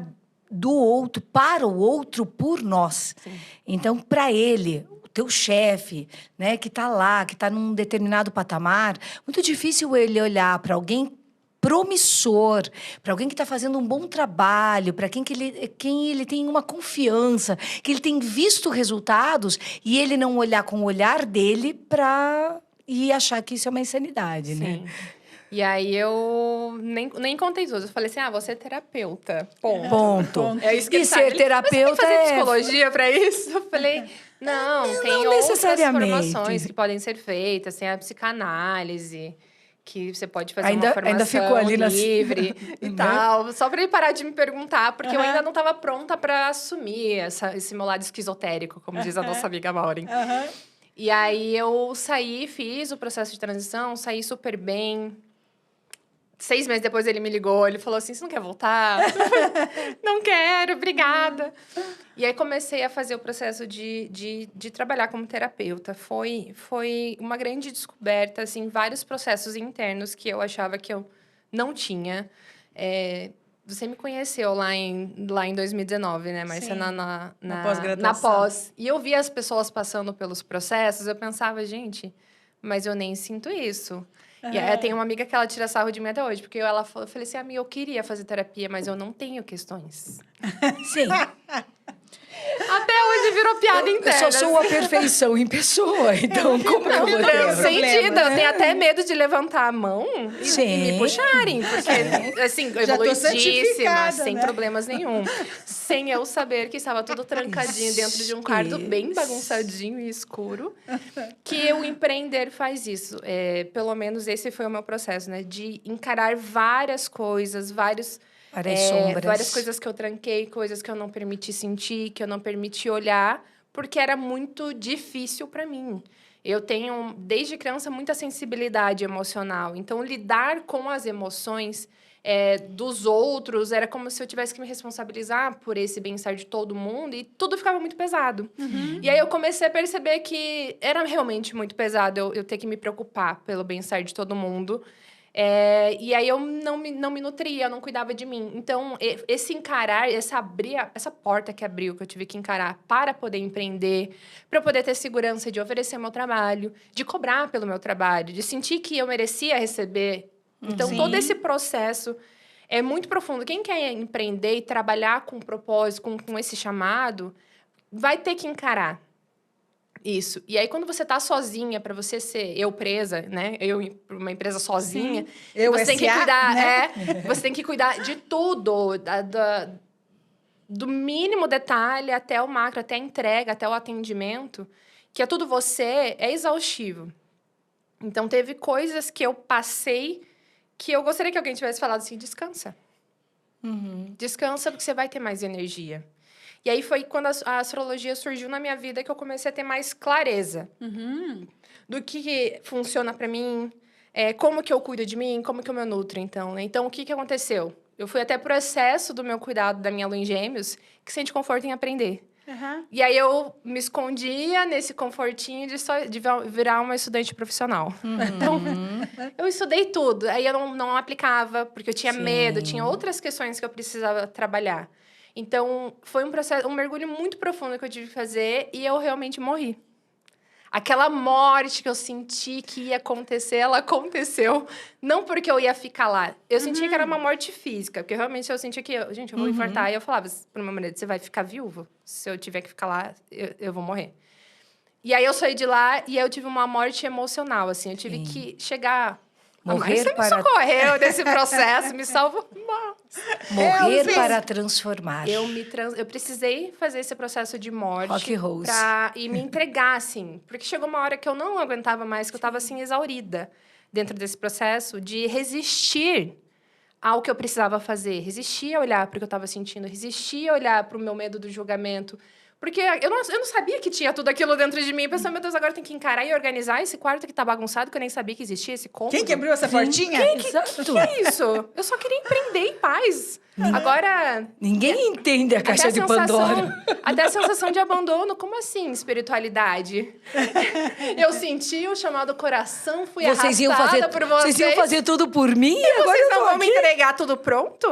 [SPEAKER 2] do outro, para o outro, por nós. Então, para ele, o teu chefe, né, que está lá, que está num determinado patamar, muito difícil ele olhar para alguém promissor, para alguém que está fazendo um bom trabalho, para quem ele tem uma confiança, que ele tem visto resultados, e ele não olhar com o olhar dele e achar que isso é uma insanidade, né?
[SPEAKER 3] Sim. E aí, eu nem contei tudo. Eu falei assim, você é terapeuta.
[SPEAKER 2] Ponto.
[SPEAKER 3] É isso que
[SPEAKER 2] E
[SPEAKER 3] ele
[SPEAKER 2] ser
[SPEAKER 3] sabe. Ele,
[SPEAKER 2] terapeuta
[SPEAKER 3] Mas você tem
[SPEAKER 2] é...
[SPEAKER 3] psicologia pra isso? Eu falei, não, tem
[SPEAKER 2] não
[SPEAKER 3] outras
[SPEAKER 2] necessariamente.
[SPEAKER 3] formações que podem ser feitas. Tem a psicanálise, que você pode fazer
[SPEAKER 2] Ainda
[SPEAKER 3] uma formação
[SPEAKER 2] ficou ali na-
[SPEAKER 3] livre e
[SPEAKER 2] Né?
[SPEAKER 3] tal. Só pra ele parar de me perguntar, porque eu ainda não estava pronta pra assumir esse meu lado esquizotérico, como diz a nossa amiga Maureen. E aí, eu saí, fiz o processo de transição, saí super bem. 6 meses depois ele me ligou, ele falou assim, você não quer voltar? Não quero, obrigada. E aí comecei a fazer o processo de trabalhar como terapeuta. Foi uma grande descoberta, assim, vários processos internos que eu achava que eu não tinha. Você me conheceu lá em 2019, né, Marcia?
[SPEAKER 1] Sim.
[SPEAKER 3] Na
[SPEAKER 1] pós-graduação.
[SPEAKER 3] Na pós. E eu via as pessoas passando pelos processos, eu pensava, gente, mas eu nem sinto isso. E aí, eu tenho uma amiga que ela tira sarro de mim até hoje, porque eu falei assim, amiga, eu queria fazer terapia, mas eu não tenho questões.
[SPEAKER 2] Sim.
[SPEAKER 3] Até hoje virou piada
[SPEAKER 2] Eu
[SPEAKER 3] interna.
[SPEAKER 2] só sou a perfeição em pessoa, então como que eu vou
[SPEAKER 3] Não,
[SPEAKER 2] ter?
[SPEAKER 3] sentido. Eu tenho até medo de levantar a mão e
[SPEAKER 2] Sim.
[SPEAKER 3] me puxarem. Porque, assim,
[SPEAKER 1] Já tô
[SPEAKER 3] evoluidíssima,
[SPEAKER 1] certificada,
[SPEAKER 3] sem
[SPEAKER 1] né?
[SPEAKER 3] problemas nenhum. Sem eu saber que estava tudo trancadinho dentro de um quarto bem bagunçadinho e escuro. Que o empreender faz isso. Pelo menos esse foi o meu processo, né? De encarar várias coisas, várias
[SPEAKER 2] sombras.
[SPEAKER 3] várias coisas que eu tranquei, coisas que eu não permiti sentir, que eu não permiti olhar, porque era muito difícil para mim. Eu tenho, desde criança, muita sensibilidade emocional. Então, lidar com as emoções dos outros era como se eu tivesse que me responsabilizar por esse bem-estar de todo mundo e tudo ficava muito pesado. E aí, eu comecei a perceber que era realmente muito pesado eu ter que me preocupar pelo bem-estar de todo mundo. E aí eu não me nutria, eu não cuidava de mim. Então, esse encarar, essa porta que abriu, que eu tive que encarar para poder empreender, para poder ter segurança de oferecer meu trabalho, de cobrar pelo meu trabalho, de sentir que eu merecia receber. Então, todo esse processo É muito profundo. Quem quer empreender e trabalhar com propósito, com esse chamado, vai ter que encarar isso. E aí, quando você tá sozinha, para você ser eu presa, né? Eu uma empresa sozinha, você tem que cuidar,
[SPEAKER 1] né?
[SPEAKER 3] você tem que cuidar de tudo, do mínimo detalhe até o macro, até a entrega, até o atendimento, que é tudo você, é exaustivo. Então, teve coisas que eu passei que eu gostaria que alguém tivesse falado assim, descansa. Descansa, porque você vai ter mais energia. E aí foi quando a astrologia surgiu na minha vida que eu comecei a ter mais clareza do que funciona para mim, como que eu cuido de mim, como que eu me nutro, então, né? Então, o que aconteceu? Eu fui até processo do meu cuidado da minha lua em Gêmeos, que sente conforto em aprender. E aí eu me escondia nesse confortinho de virar uma estudante profissional. Então, eu estudei tudo. Aí eu não aplicava, porque eu tinha medo, tinha outras questões que eu precisava trabalhar. Então, foi um processo, um mergulho muito profundo que eu tive que fazer e eu realmente morri. Aquela morte que eu senti que ia acontecer, ela aconteceu. Não porque eu ia ficar lá. Eu sentia que era uma morte física, porque realmente eu sentia que, gente, eu vou infartar. E eu falava para uma mulher, você vai ficar viúva? Se eu tiver que ficar lá, eu vou morrer. E aí eu saí de lá e eu tive uma morte emocional, assim. Eu tive que chegar...
[SPEAKER 2] Morrer
[SPEAKER 3] você
[SPEAKER 2] para...
[SPEAKER 3] me socorreu nesse processo, me salvou.
[SPEAKER 2] Morrer para transformar.
[SPEAKER 3] Eu precisei fazer esse processo de morte.
[SPEAKER 2] Rock Rose.
[SPEAKER 3] E me entregar, assim. Porque chegou uma hora que eu não aguentava mais, que eu estava, assim, exaurida dentro desse processo de resistir ao que eu precisava fazer. Resistir a olhar para o que eu estava sentindo. Resistir a olhar para o meu medo do julgamento. Porque eu não sabia que tinha tudo aquilo dentro de mim. Eu pensei, meu Deus, agora tem que encarar e organizar esse quarto que tá bagunçado, que eu nem sabia que existia esse cômodo.
[SPEAKER 1] Quem que abriu essa portinha?
[SPEAKER 3] Que é isso? Eu só queria empreender em paz. Agora...
[SPEAKER 2] Ninguém entende a caixa de Pandora.
[SPEAKER 3] Até a sensação de abandono. Como assim, espiritualidade? Eu senti o chamado coração, fui arrastada por vocês.
[SPEAKER 2] Vocês iam fazer tudo por mim?
[SPEAKER 3] E agora vocês não vão me entregar tudo pronto?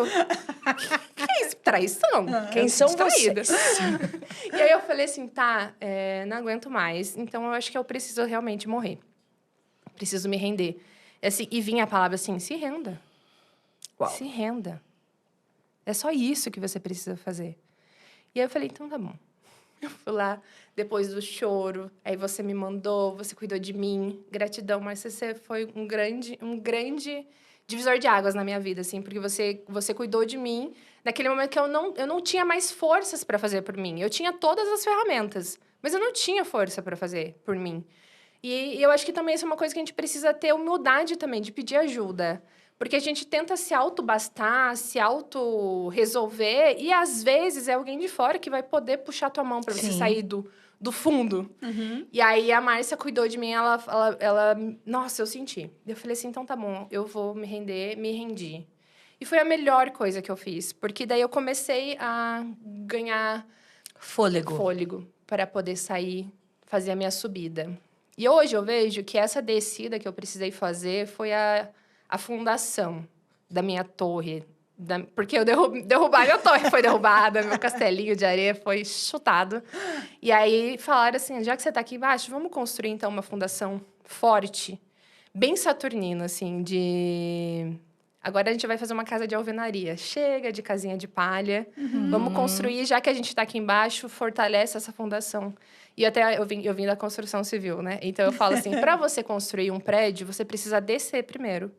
[SPEAKER 3] Que é isso? Traição?
[SPEAKER 2] Quem são
[SPEAKER 3] Distraída.
[SPEAKER 2] vocês?
[SPEAKER 3] E aí eu falei assim, não aguento mais. Então, eu acho que eu preciso realmente morrer. Preciso me render. Assim, e vinha a palavra assim, se renda.
[SPEAKER 2] Uau.
[SPEAKER 3] Se renda. É só isso que você precisa fazer. E aí eu falei, então tá bom. Eu fui lá, depois do choro, aí você me mandou, você cuidou de mim. Gratidão, mas você foi um grande divisor de águas na minha vida, assim, porque você cuidou de mim naquele momento que eu não tinha mais forças para fazer por mim. Eu tinha todas as ferramentas, mas eu não tinha força para fazer por mim. E eu acho que também isso é uma coisa que a gente precisa ter humildade também, de pedir ajuda. Porque a gente tenta se auto-bastar, se auto-resolver, e às vezes é alguém de fora que vai poder puxar tua mão para você sair do fundo. E aí a Márcia cuidou de mim, ela... Nossa, eu senti. Eu falei assim, então tá bom, eu vou me render, me rendi. E foi a melhor coisa que eu fiz, porque daí eu comecei a ganhar fôlego para poder sair, fazer a minha subida. E hoje eu vejo que essa descida que eu precisei fazer foi a fundação da minha torre. Porque eu derrubar minha torre foi derrubada, meu castelinho de areia foi chutado. E aí falaram assim, já que você está aqui embaixo, vamos construir, então, uma fundação forte, bem saturnina, assim, de... Agora a gente vai fazer uma casa de alvenaria. Chega de casinha de palha. Vamos construir, já que a gente está aqui embaixo, fortalece essa fundação. E até eu vim da construção civil, né? Então eu falo assim, para você construir um prédio, você precisa descer primeiro.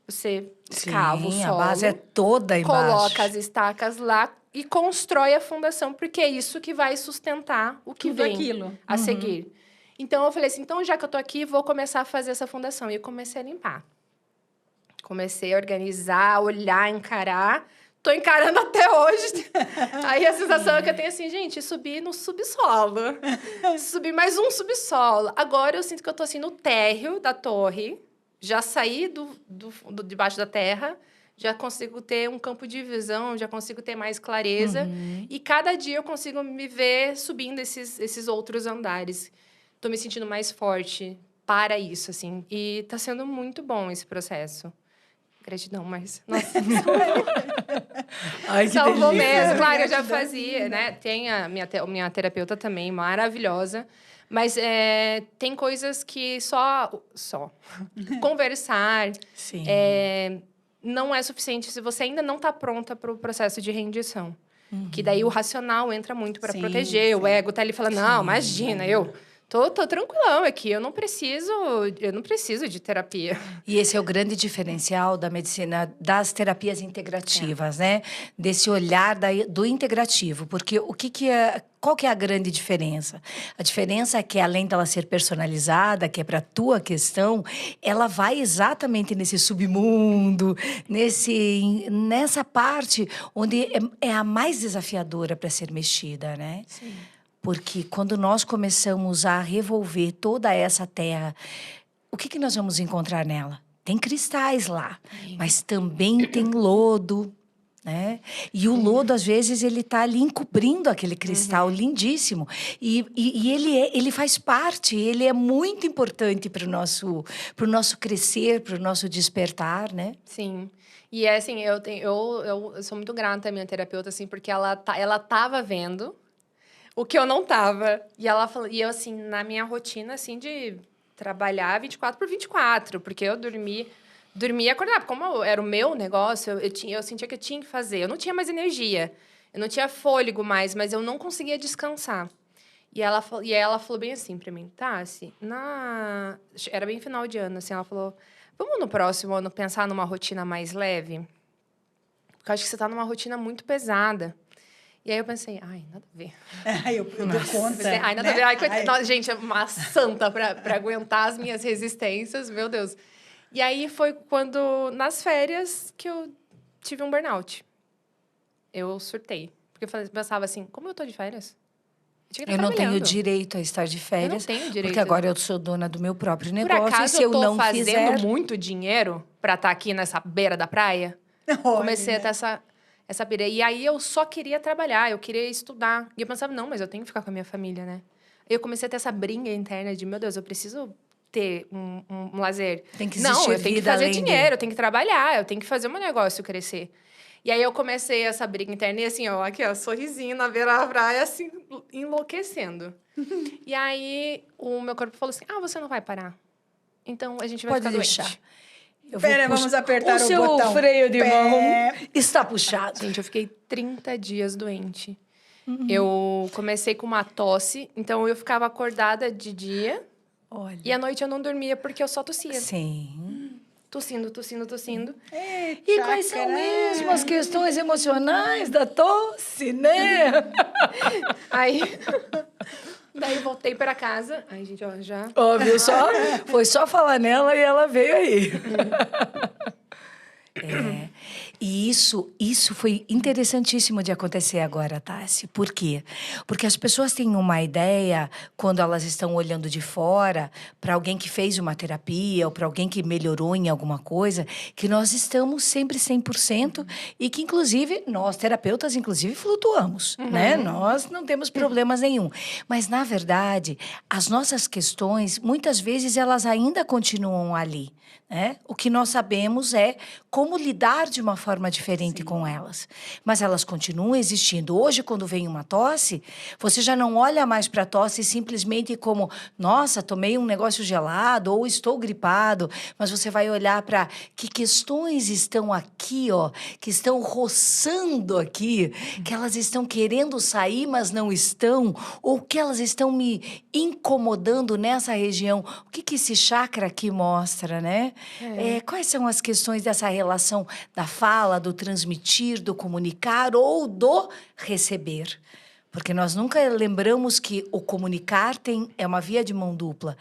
[SPEAKER 3] Você escava o solo.
[SPEAKER 2] A base é toda embaixo.
[SPEAKER 3] Coloca as estacas lá e constrói a fundação, porque é isso que vai sustentar o que vem a seguir. Então eu falei assim, então já que eu tô aqui, vou começar a fazer essa fundação. E eu comecei a limpar. Comecei a organizar, olhar, encarar. Tô encarando até hoje. Aí a sensação que eu tenho assim, gente, subir no subsolo. Subir mais um subsolo. Agora eu sinto que eu tô assim no térreo da torre. Já saí debaixo da terra. Já consigo ter um campo de visão, já consigo ter mais clareza. E cada dia eu consigo me ver subindo esses outros andares. Tô me sentindo mais forte para isso, assim. E tá sendo muito bom esse processo. Gratidão, mas... Nossa,
[SPEAKER 2] ai, que
[SPEAKER 3] salvou
[SPEAKER 2] delícia.
[SPEAKER 3] mesmo. Claro, eu já fazia, né? Tem a minha terapeuta também, maravilhosa. Mas tem coisas que só conversar, não é suficiente se você ainda não está pronta para o processo de rendição. Que daí o racional entra muito para
[SPEAKER 1] Sim,
[SPEAKER 3] proteger, o
[SPEAKER 1] sim.
[SPEAKER 3] ego tá ali falando, não, imagina, eu tô tranquilão aqui, eu não preciso de terapia.
[SPEAKER 2] E esse é o grande diferencial da medicina, das terapias integrativas, né? Desse olhar do integrativo. Porque qual que é a grande diferença? A diferença é que, além dela ser personalizada, que é para a tua questão, ela vai exatamente nesse submundo, nessa parte onde é a mais desafiadora para ser mexida, né?
[SPEAKER 3] Sim.
[SPEAKER 2] Porque quando nós começamos a revolver toda essa terra, o que nós vamos encontrar nela? Tem cristais lá, mas também tem lodo, né? E o lodo, às vezes, ele está ali encobrindo aquele cristal lindíssimo. E ele faz parte, ele é muito importante para o nosso crescer, para o nosso despertar, né?
[SPEAKER 3] Sim. E é assim, eu sou muito grata à minha terapeuta, assim, porque ela tava vendo o que eu não tava. E ela falou, e eu, assim, na minha rotina, assim, de trabalhar 24/24, porque eu dormia e acordava. Como era o meu negócio, eu sentia que eu tinha que fazer. Eu não tinha mais energia, eu não tinha fôlego mais, mas eu não conseguia descansar. E ela falou bem assim pra mim, Tassi, era bem final de ano, assim, ela falou, vamos no próximo ano pensar numa rotina mais leve? Porque eu acho que você tá numa rotina muito pesada. E aí eu pensei, ai, nada a ver.
[SPEAKER 1] Eu dou conta.
[SPEAKER 3] Pensei, ai, nada a ver. Ai, coitada. Nossa, gente, é uma santa pra aguentar as minhas resistências, meu Deus. E aí foi quando, nas férias, que eu tive um burnout. Eu surtei. Porque eu pensava assim, como eu tô de férias?
[SPEAKER 2] Eu não tenho direito a estar de férias.
[SPEAKER 3] Eu não tenho direito.
[SPEAKER 2] Porque agora eu sou dona do meu próprio
[SPEAKER 3] Por
[SPEAKER 2] negócio.
[SPEAKER 3] acaso
[SPEAKER 2] e se eu
[SPEAKER 3] tô
[SPEAKER 2] não
[SPEAKER 3] fazendo
[SPEAKER 2] fizer...
[SPEAKER 3] muito dinheiro pra estar aqui nessa beira da praia? Comecei a ter essa pira. E aí eu só queria trabalhar, eu queria estudar. E eu pensava, não, mas eu tenho que ficar com a minha família, né? Eu comecei a ter essa briga interna de, meu Deus, eu preciso ter um lazer.
[SPEAKER 2] Tem que existir
[SPEAKER 3] não, eu tenho que
[SPEAKER 2] vida
[SPEAKER 3] fazer
[SPEAKER 2] além
[SPEAKER 3] dinheiro, eu tenho que trabalhar, eu tenho que fazer o meu negócio crescer. E aí eu comecei essa briga interna e assim, ó, aqui, ó, sorrisinho na beira da praia, assim, enlouquecendo. E aí o meu corpo falou assim, você não vai parar. Então a gente vai
[SPEAKER 2] Pode
[SPEAKER 3] ficar
[SPEAKER 2] deixar.
[SPEAKER 3] doente.
[SPEAKER 1] Pera, vamos apertar o
[SPEAKER 2] seu
[SPEAKER 1] botão.
[SPEAKER 2] freio de mão está puxado.
[SPEAKER 3] Gente, eu fiquei 30 dias doente. Eu comecei com uma tosse, então eu ficava acordada de dia.
[SPEAKER 2] Olha.
[SPEAKER 3] E à noite eu não dormia porque eu só tossia.
[SPEAKER 2] Sim.
[SPEAKER 3] Tossindo.
[SPEAKER 2] E quais são mesmo as questões emocionais da tosse, né?
[SPEAKER 3] Aí, daí eu voltei para casa. Ai, gente, ó, já...
[SPEAKER 2] Ó, viu só? Foi só falar nela e ela veio aí. E isso foi interessantíssimo de acontecer agora, Tassi. Por quê? Porque as pessoas têm uma ideia, quando elas estão olhando de fora, para alguém que fez uma terapia ou para alguém que melhorou em alguma coisa, que nós estamos sempre 100% e que, inclusive, nós, terapeutas, inclusive, flutuamos, né? Nós não temos problemas nenhum. Mas, na verdade, as nossas questões, muitas vezes, elas ainda continuam ali. Né? O que nós sabemos é como lidar de uma forma diferente com elas. Mas elas continuam existindo. Hoje, quando vem uma tosse, você já não olha mais para a tosse simplesmente como, nossa, tomei um negócio gelado ou estou gripado. Mas você vai olhar para que questões estão aqui, ó, que estão roçando aqui, que elas estão querendo sair, mas não estão, ou que elas estão me incomodando nessa região. O que esse chakra aqui mostra, né? Quais são as questões dessa relação da fala, do transmitir, do comunicar ou do receber? Porque nós nunca lembramos que o comunicar é uma via de mão dupla.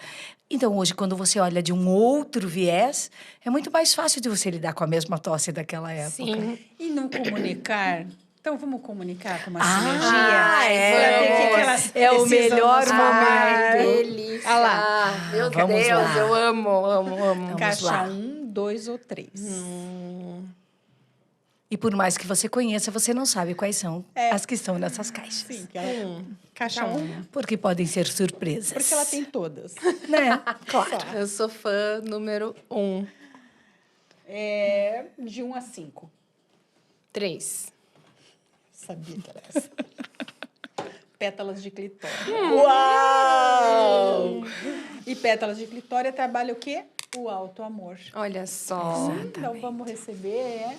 [SPEAKER 2] Então, hoje, quando você olha de um outro viés, é muito mais fácil de você lidar com a mesma tosse daquela época.
[SPEAKER 3] Sim.
[SPEAKER 1] E não comunicar... Então, vamos comunicar com uma
[SPEAKER 3] sinergia?
[SPEAKER 2] É o melhor
[SPEAKER 3] Ai,
[SPEAKER 2] momento.
[SPEAKER 3] delícia.
[SPEAKER 1] Olha lá.
[SPEAKER 3] Meu
[SPEAKER 2] Vamos
[SPEAKER 3] Deus,
[SPEAKER 2] lá.
[SPEAKER 3] eu amo.
[SPEAKER 1] Caixa 1, 2 ou 3.
[SPEAKER 2] E por mais que você conheça, você não sabe quais são as que estão nessas caixas.
[SPEAKER 1] Sim, caixa 1.
[SPEAKER 2] Porque podem ser surpresas.
[SPEAKER 1] Porque ela tem todas.
[SPEAKER 2] Né? Claro.
[SPEAKER 3] Eu sou fã número 1.
[SPEAKER 1] De 1 a 5.
[SPEAKER 3] 3.
[SPEAKER 1] Sabia que era essa. Pétalas de clitória.
[SPEAKER 2] Uau!
[SPEAKER 1] E pétalas de clitória trabalha o quê? o auto-amor.
[SPEAKER 3] Olha só.
[SPEAKER 1] Então, vamos receber,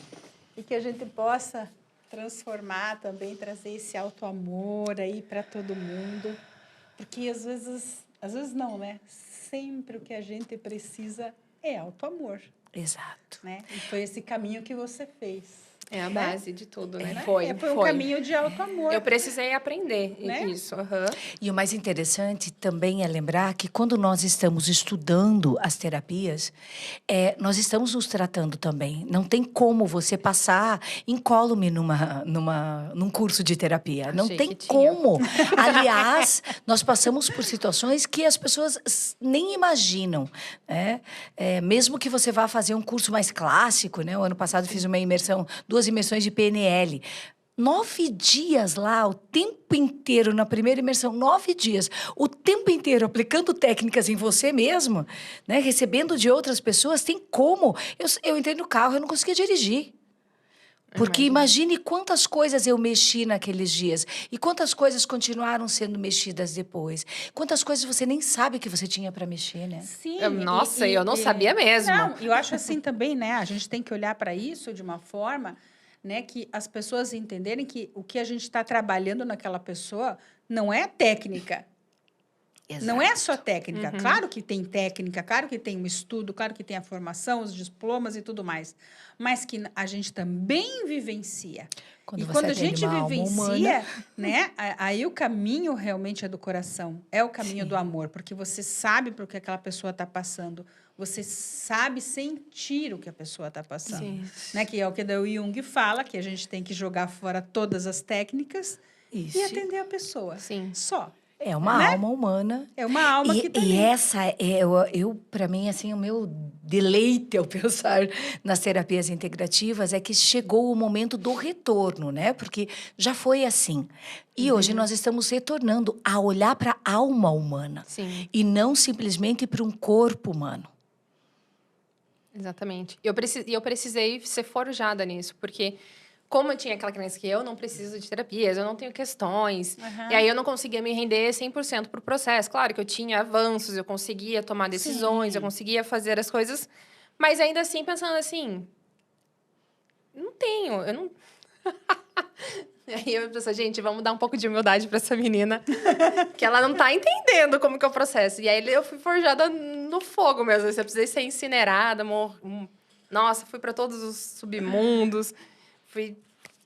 [SPEAKER 1] e que a gente possa transformar também, trazer esse auto-amor aí para todo mundo. Porque às vezes não, né? Sempre o que a gente precisa é auto-amor,
[SPEAKER 2] Exato.
[SPEAKER 1] né? E foi esse caminho que você fez.
[SPEAKER 3] É a base de tudo, né?
[SPEAKER 1] Foi um caminho de auto-amor.
[SPEAKER 3] Eu precisei aprender
[SPEAKER 1] Né?
[SPEAKER 3] isso. Aham.
[SPEAKER 2] E o mais interessante também é lembrar que quando nós estamos estudando as terapias, nós estamos nos tratando também. Não tem como você passar incólume num curso de terapia. Não
[SPEAKER 3] Achei
[SPEAKER 2] tem
[SPEAKER 3] que tinha.
[SPEAKER 2] como. Aliás, nós passamos por situações que as pessoas nem imaginam, né? Mesmo que você vá fazer um curso mais clássico, né? O ano passado fiz uma imersão, 2 imersões de PNL. 9 dias lá, o tempo inteiro, na primeira imersão, 9 dias, o tempo inteiro aplicando técnicas em você mesmo, né? Recebendo de outras pessoas, tem como. Eu entrei no carro, eu não conseguia dirigir. Porque imagine quantas coisas eu mexi naqueles dias e quantas coisas continuaram sendo mexidas depois. Quantas coisas você nem sabe que você tinha para mexer, né?
[SPEAKER 1] Sim.
[SPEAKER 3] Nossa, eu não sabia mesmo.
[SPEAKER 1] Não, eu acho assim também, né? A gente tem que olhar para isso de uma forma, né, que as pessoas entenderem que o que a gente está trabalhando naquela pessoa não é técnica. Não é só técnica. Claro que tem técnica, claro que tem um estudo, claro que tem a formação, os diplomas e tudo mais. Mas que a gente também vivencia.
[SPEAKER 2] Quando
[SPEAKER 1] Quando a
[SPEAKER 2] atende
[SPEAKER 1] gente
[SPEAKER 2] uma alma
[SPEAKER 1] vivencia,
[SPEAKER 2] humana.
[SPEAKER 1] né, aí o caminho realmente é do coração. É o caminho do amor. Porque você sabe por que aquela pessoa está passando. Você sabe sentir o que a pessoa está passando.
[SPEAKER 3] Sim.
[SPEAKER 1] Né? Que é o que o Jung fala, que a gente tem que jogar fora todas as técnicas
[SPEAKER 2] Isso.
[SPEAKER 1] e atender a pessoa.
[SPEAKER 3] Sim.
[SPEAKER 1] Só.
[SPEAKER 2] É uma
[SPEAKER 1] Né?
[SPEAKER 2] alma humana.
[SPEAKER 1] É uma alma que tá
[SPEAKER 2] E
[SPEAKER 1] ali.
[SPEAKER 2] essa para mim, assim, o meu deleite ao pensar nas terapias integrativas é que chegou o momento do retorno, né? Porque já foi assim. E hoje nós estamos retornando a olhar para a alma humana.
[SPEAKER 3] Sim.
[SPEAKER 2] E não simplesmente para um corpo humano.
[SPEAKER 3] Exatamente. E eu precisei ser forjada nisso, porque como eu tinha aquela crença que eu não preciso de terapias, eu não tenho questões, e aí eu não conseguia me render 100% pro processo. Claro que eu tinha avanços, eu conseguia tomar decisões, eu conseguia fazer as coisas, mas ainda assim, pensando assim, não tenho, eu não... E aí eu pensei, gente, vamos dar um pouco de humildade para essa menina, que ela não tá entendendo como que é o processo. E aí eu fui forjada no fogo mesmo, eu precisei ser incinerada, nossa, fui para todos os submundos, fui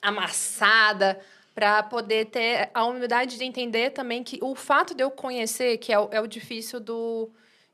[SPEAKER 3] amassada para poder ter a humildade de entender também que o fato de eu conhecer, que é o difícil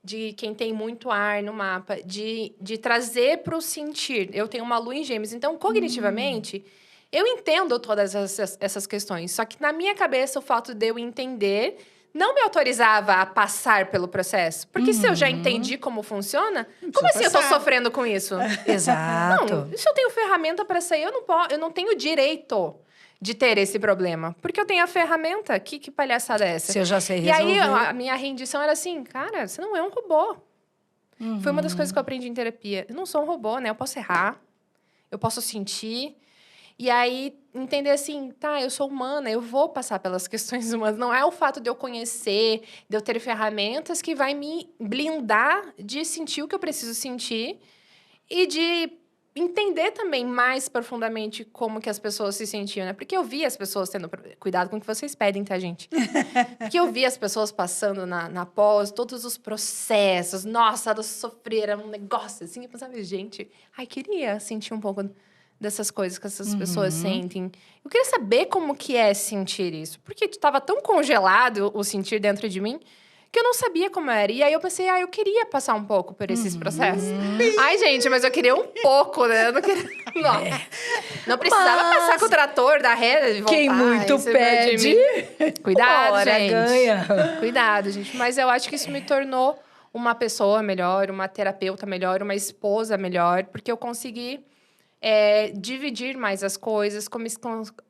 [SPEAKER 3] de quem tem muito ar no mapa, de trazer para o sentir. Eu tenho uma lua em Gêmeos, então, cognitivamente, eu entendo todas essas questões. Só que, na minha cabeça, o fato de eu entender não me autorizava a passar pelo processo. Porque se eu já entendi como funciona, como assim eu tô sofrendo com isso?
[SPEAKER 2] Exato.
[SPEAKER 3] Não, se eu tenho ferramenta para sair, eu não tenho direito de ter esse problema. Porque eu tenho a ferramenta. Que palhaçada é essa?
[SPEAKER 2] Se eu já sei
[SPEAKER 3] E aí,
[SPEAKER 2] resolver.
[SPEAKER 3] a minha rendição era assim, cara, você não é um robô. Foi uma das coisas que eu aprendi em terapia. Eu não sou um robô, né? Eu posso errar, eu posso sentir. E aí, entender assim, tá, eu sou humana, eu vou passar pelas questões humanas. Não é o fato de eu conhecer, de eu ter ferramentas que vai me blindar de sentir o que eu preciso sentir e de entender também mais profundamente como que as pessoas se sentiam, né? Porque eu vi as pessoas tendo... Cuidado com o que vocês pedem, tá, gente? Porque eu vi as pessoas passando na pós, todos os processos. Nossa, elas sofreram um negócio assim. Eu pensava, gente, queria sentir um pouco dessas coisas que essas pessoas sentem. Eu queria saber como que é sentir isso. Porque estava tão congelado o sentir dentro de mim que eu não sabia como era. E aí eu pensei, eu queria passar um pouco por esses processos. Ai, gente, mas eu queria um pouco, né? Eu não queria... Não precisava passar com o trator da reta e voltar.
[SPEAKER 2] Quem muito
[SPEAKER 3] em cima de
[SPEAKER 2] pede,
[SPEAKER 3] mim. Cuidado,
[SPEAKER 2] ora
[SPEAKER 3] gente.
[SPEAKER 2] ganha.
[SPEAKER 3] Cuidado, gente. Mas eu acho que isso me tornou uma pessoa melhor, uma terapeuta melhor, uma esposa melhor, porque eu consegui dividir mais as coisas.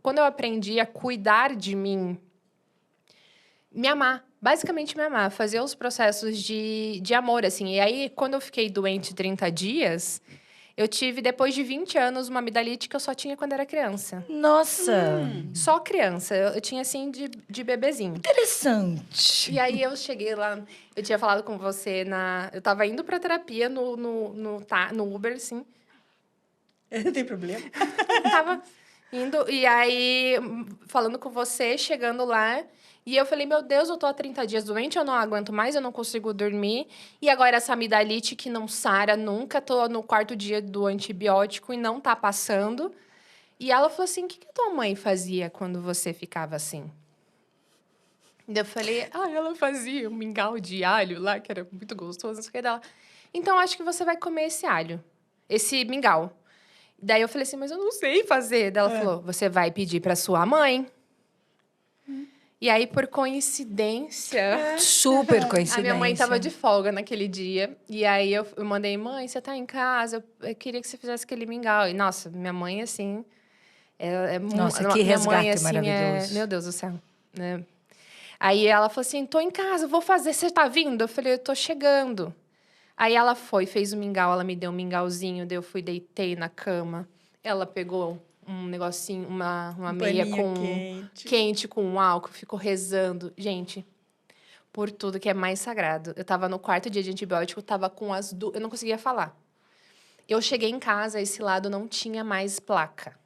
[SPEAKER 3] Quando eu aprendi a cuidar de mim, me amar. Basicamente, me amar. Fazer os processos de amor, assim. E aí, quando eu fiquei doente 30 dias, Eu tive, depois de 20 anos, uma amidalite que eu só tinha quando era criança.
[SPEAKER 2] Nossa,
[SPEAKER 3] Só criança. Eu tinha, assim, de bebezinho.
[SPEAKER 2] interessante.
[SPEAKER 3] E aí, eu cheguei lá... Eu tinha falado com você na... Eu tava indo pra terapia no Uber, assim.
[SPEAKER 1] Não tem problema.
[SPEAKER 3] Tava indo... E aí, falando com você, chegando lá... E eu falei, meu Deus, eu tô há 30 dias doente, eu não aguento mais, eu não consigo dormir. E agora essa amidalite que não sara nunca, tô no 4º dia do antibiótico e não tá passando. E ela falou assim, o que a tua mãe fazia quando você ficava assim? E eu falei, ela fazia um mingau de alho lá, que era muito gostoso, não sei o que dela. Então, acho que você vai comer esse alho, esse mingau. Daí eu falei assim, mas eu não sei fazer. Daí ela falou, você vai pedir pra sua mãe. E aí, por coincidência,
[SPEAKER 2] Super
[SPEAKER 3] a
[SPEAKER 2] coincidência.
[SPEAKER 3] minha mãe estava de folga naquele dia. E aí, eu mandei, mãe, você tá em casa? Eu queria que você fizesse aquele mingau. E, nossa, minha mãe, assim...
[SPEAKER 2] Nossa, que
[SPEAKER 3] minha mãe,
[SPEAKER 2] resgate
[SPEAKER 3] assim,
[SPEAKER 2] maravilhoso.
[SPEAKER 3] Meu Deus do céu, né? Aí, ela falou assim, tô em casa, vou fazer. Você tá vindo? Eu falei, eu tô chegando. Aí, ela fez o mingau. Ela me deu um mingauzinho. Daí, eu fui, deitei na cama. Ela pegou um negocinho, uma meia
[SPEAKER 1] paninho
[SPEAKER 3] quente com um álcool, ficou rezando. Gente, por tudo que é mais sagrado. Eu tava no 4º dia de antibiótico, tava com as duas... Eu não conseguia falar. Eu cheguei em casa, esse lado não tinha mais placa.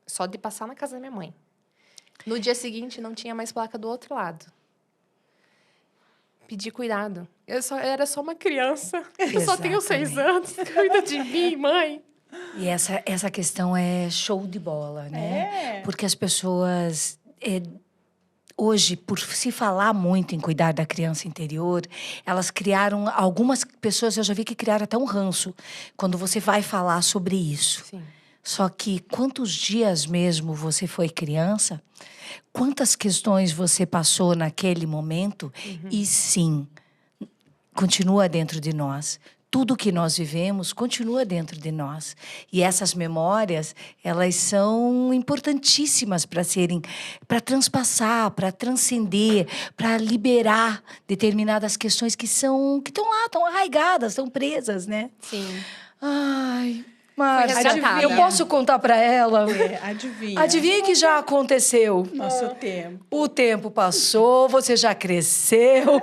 [SPEAKER 3] Só de passar na casa da minha mãe. No dia seguinte, não tinha mais placa do outro lado. Pedi cuidado. Eu era só uma criança. Eu só tenho 6 anos. Cuida de mim, mãe.
[SPEAKER 2] E essa questão é show de bola, né? Porque as pessoas... hoje, por se falar muito em cuidar da criança interior, elas criaram... Algumas pessoas, eu já vi que criaram até um ranço quando você vai falar sobre isso.
[SPEAKER 3] Sim.
[SPEAKER 2] Só que quantos dias mesmo você foi criança, quantas questões você passou naquele momento, e sim, continua dentro de nós. Tudo que nós vivemos continua dentro de nós. E essas memórias, elas são importantíssimas para transpassar, para transcender, para liberar determinadas questões que estão lá, estão arraigadas, estão presas, né?
[SPEAKER 3] Sim.
[SPEAKER 2] Ai, Márcia,
[SPEAKER 3] resgatada.
[SPEAKER 2] eu posso contar para ela?
[SPEAKER 1] Adivinha.
[SPEAKER 2] Adivinha que já aconteceu?
[SPEAKER 1] Nosso tempo.
[SPEAKER 2] O tempo passou, você já cresceu,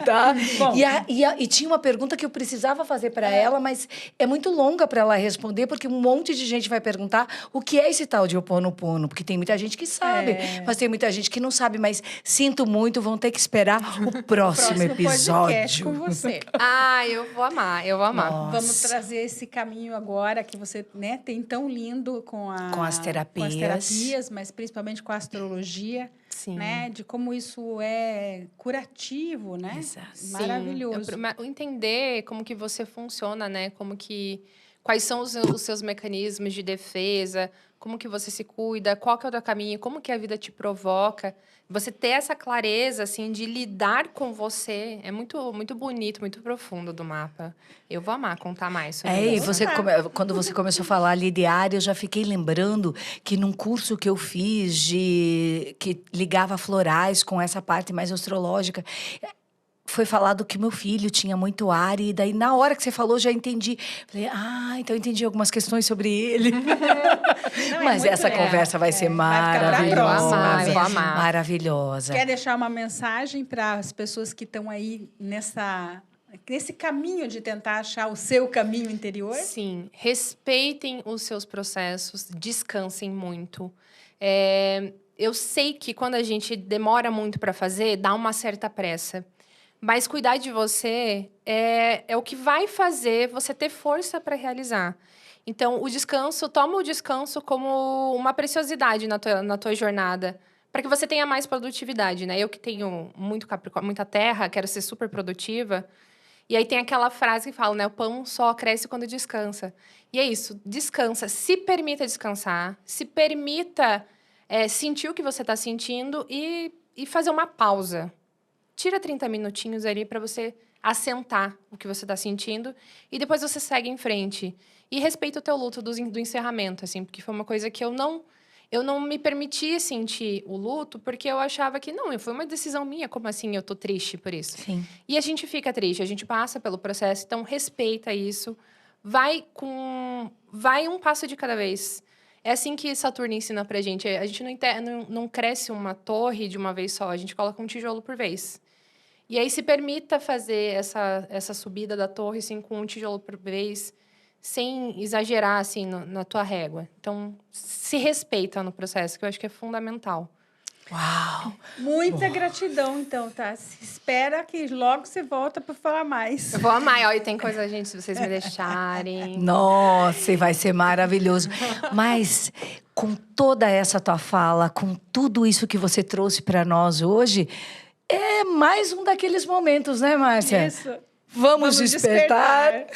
[SPEAKER 2] tá?
[SPEAKER 1] Bom.
[SPEAKER 2] E tinha uma pergunta que eu precisava fazer para ela, mas é muito longa para ela responder, porque um monte de gente vai perguntar o que é esse tal de Ho'oponopono, porque tem muita gente que sabe, mas tem muita gente que não sabe, mas sinto muito, vão ter que esperar o próximo
[SPEAKER 1] podcast
[SPEAKER 2] episódio.
[SPEAKER 1] com você.
[SPEAKER 3] Eu vou amar, eu vou amar.
[SPEAKER 2] Nossa.
[SPEAKER 1] Vamos trazer esse caminho agora que você, né, tem tão lindo com
[SPEAKER 2] as terapias,
[SPEAKER 1] mas principalmente com a astrologia,
[SPEAKER 3] Sim.
[SPEAKER 1] né, de como isso é curativo, né?
[SPEAKER 2] Exato.
[SPEAKER 1] Maravilhoso.
[SPEAKER 3] Entender como que você funciona, né? Quais são os seus mecanismos de defesa, como que você se cuida, qual que é o teu caminho, como que a vida te provoca. Você ter essa clareza, assim, de lidar com você, é muito, muito bonito, muito profundo do mapa. Eu vou amar contar mais sobre
[SPEAKER 2] E
[SPEAKER 3] isso.
[SPEAKER 2] quando você começou a falar ali de área, eu já fiquei lembrando que num curso que eu fiz que ligava florais com essa parte mais astrológica, foi falado que meu filho tinha muito ar, e daí na hora que você falou, já entendi. Falei, então eu entendi algumas questões sobre ele. Mas essa
[SPEAKER 1] legal.
[SPEAKER 2] conversa vai ser
[SPEAKER 1] Vai ficar pra próxima.
[SPEAKER 3] Eu vou amar.
[SPEAKER 2] Maravilhosa.
[SPEAKER 1] Quer deixar uma mensagem para as pessoas que estão aí nesse caminho de tentar achar o seu caminho interior?
[SPEAKER 3] Sim, respeitem os seus processos, descansem muito. Eu sei que quando a gente demora muito para fazer, dá uma certa pressa. Mas cuidar de você é o que vai fazer você ter força para realizar. Então, toma o descanso como uma preciosidade na tua jornada, para que você tenha mais produtividade, né? Eu que tenho muito Capricórnio, muita terra, quero ser super produtiva. E aí tem aquela frase que fala, né? O pão só cresce quando descansa. E é isso, descansa. Se permita descansar, se permita sentir o que você está sentindo e fazer uma pausa. Tira 30 minutinhos ali para você assentar o que você está sentindo e depois você segue em frente. E respeita o teu luto do encerramento, assim, porque foi uma coisa que eu não me permitia sentir o luto, porque eu achava que, não, foi uma decisão minha, como assim eu tô triste por isso?
[SPEAKER 2] Sim.
[SPEAKER 3] E a gente fica triste, a gente passa pelo processo, então respeita isso, vai um passo de cada vez. É assim que Saturno ensina pra gente. A gente não cresce uma torre de uma vez só, a gente coloca um tijolo por vez. E aí se permita fazer essa subida da torre, assim, com um tijolo por vez, sem exagerar, assim, na tua régua. Então, se respeita no processo, que eu acho que é fundamental.
[SPEAKER 2] Uau!
[SPEAKER 1] Muita gratidão, então, tá? Espera que logo você volta para falar mais.
[SPEAKER 3] Eu vou amar. Ó, e tem coisa, gente, se vocês me deixarem.
[SPEAKER 2] Nossa, e vai ser maravilhoso. Mas com toda essa tua fala, com tudo isso que você trouxe para nós hoje, é mais um daqueles momentos, né, Márcia?
[SPEAKER 1] Isso.
[SPEAKER 2] Vamos despertar.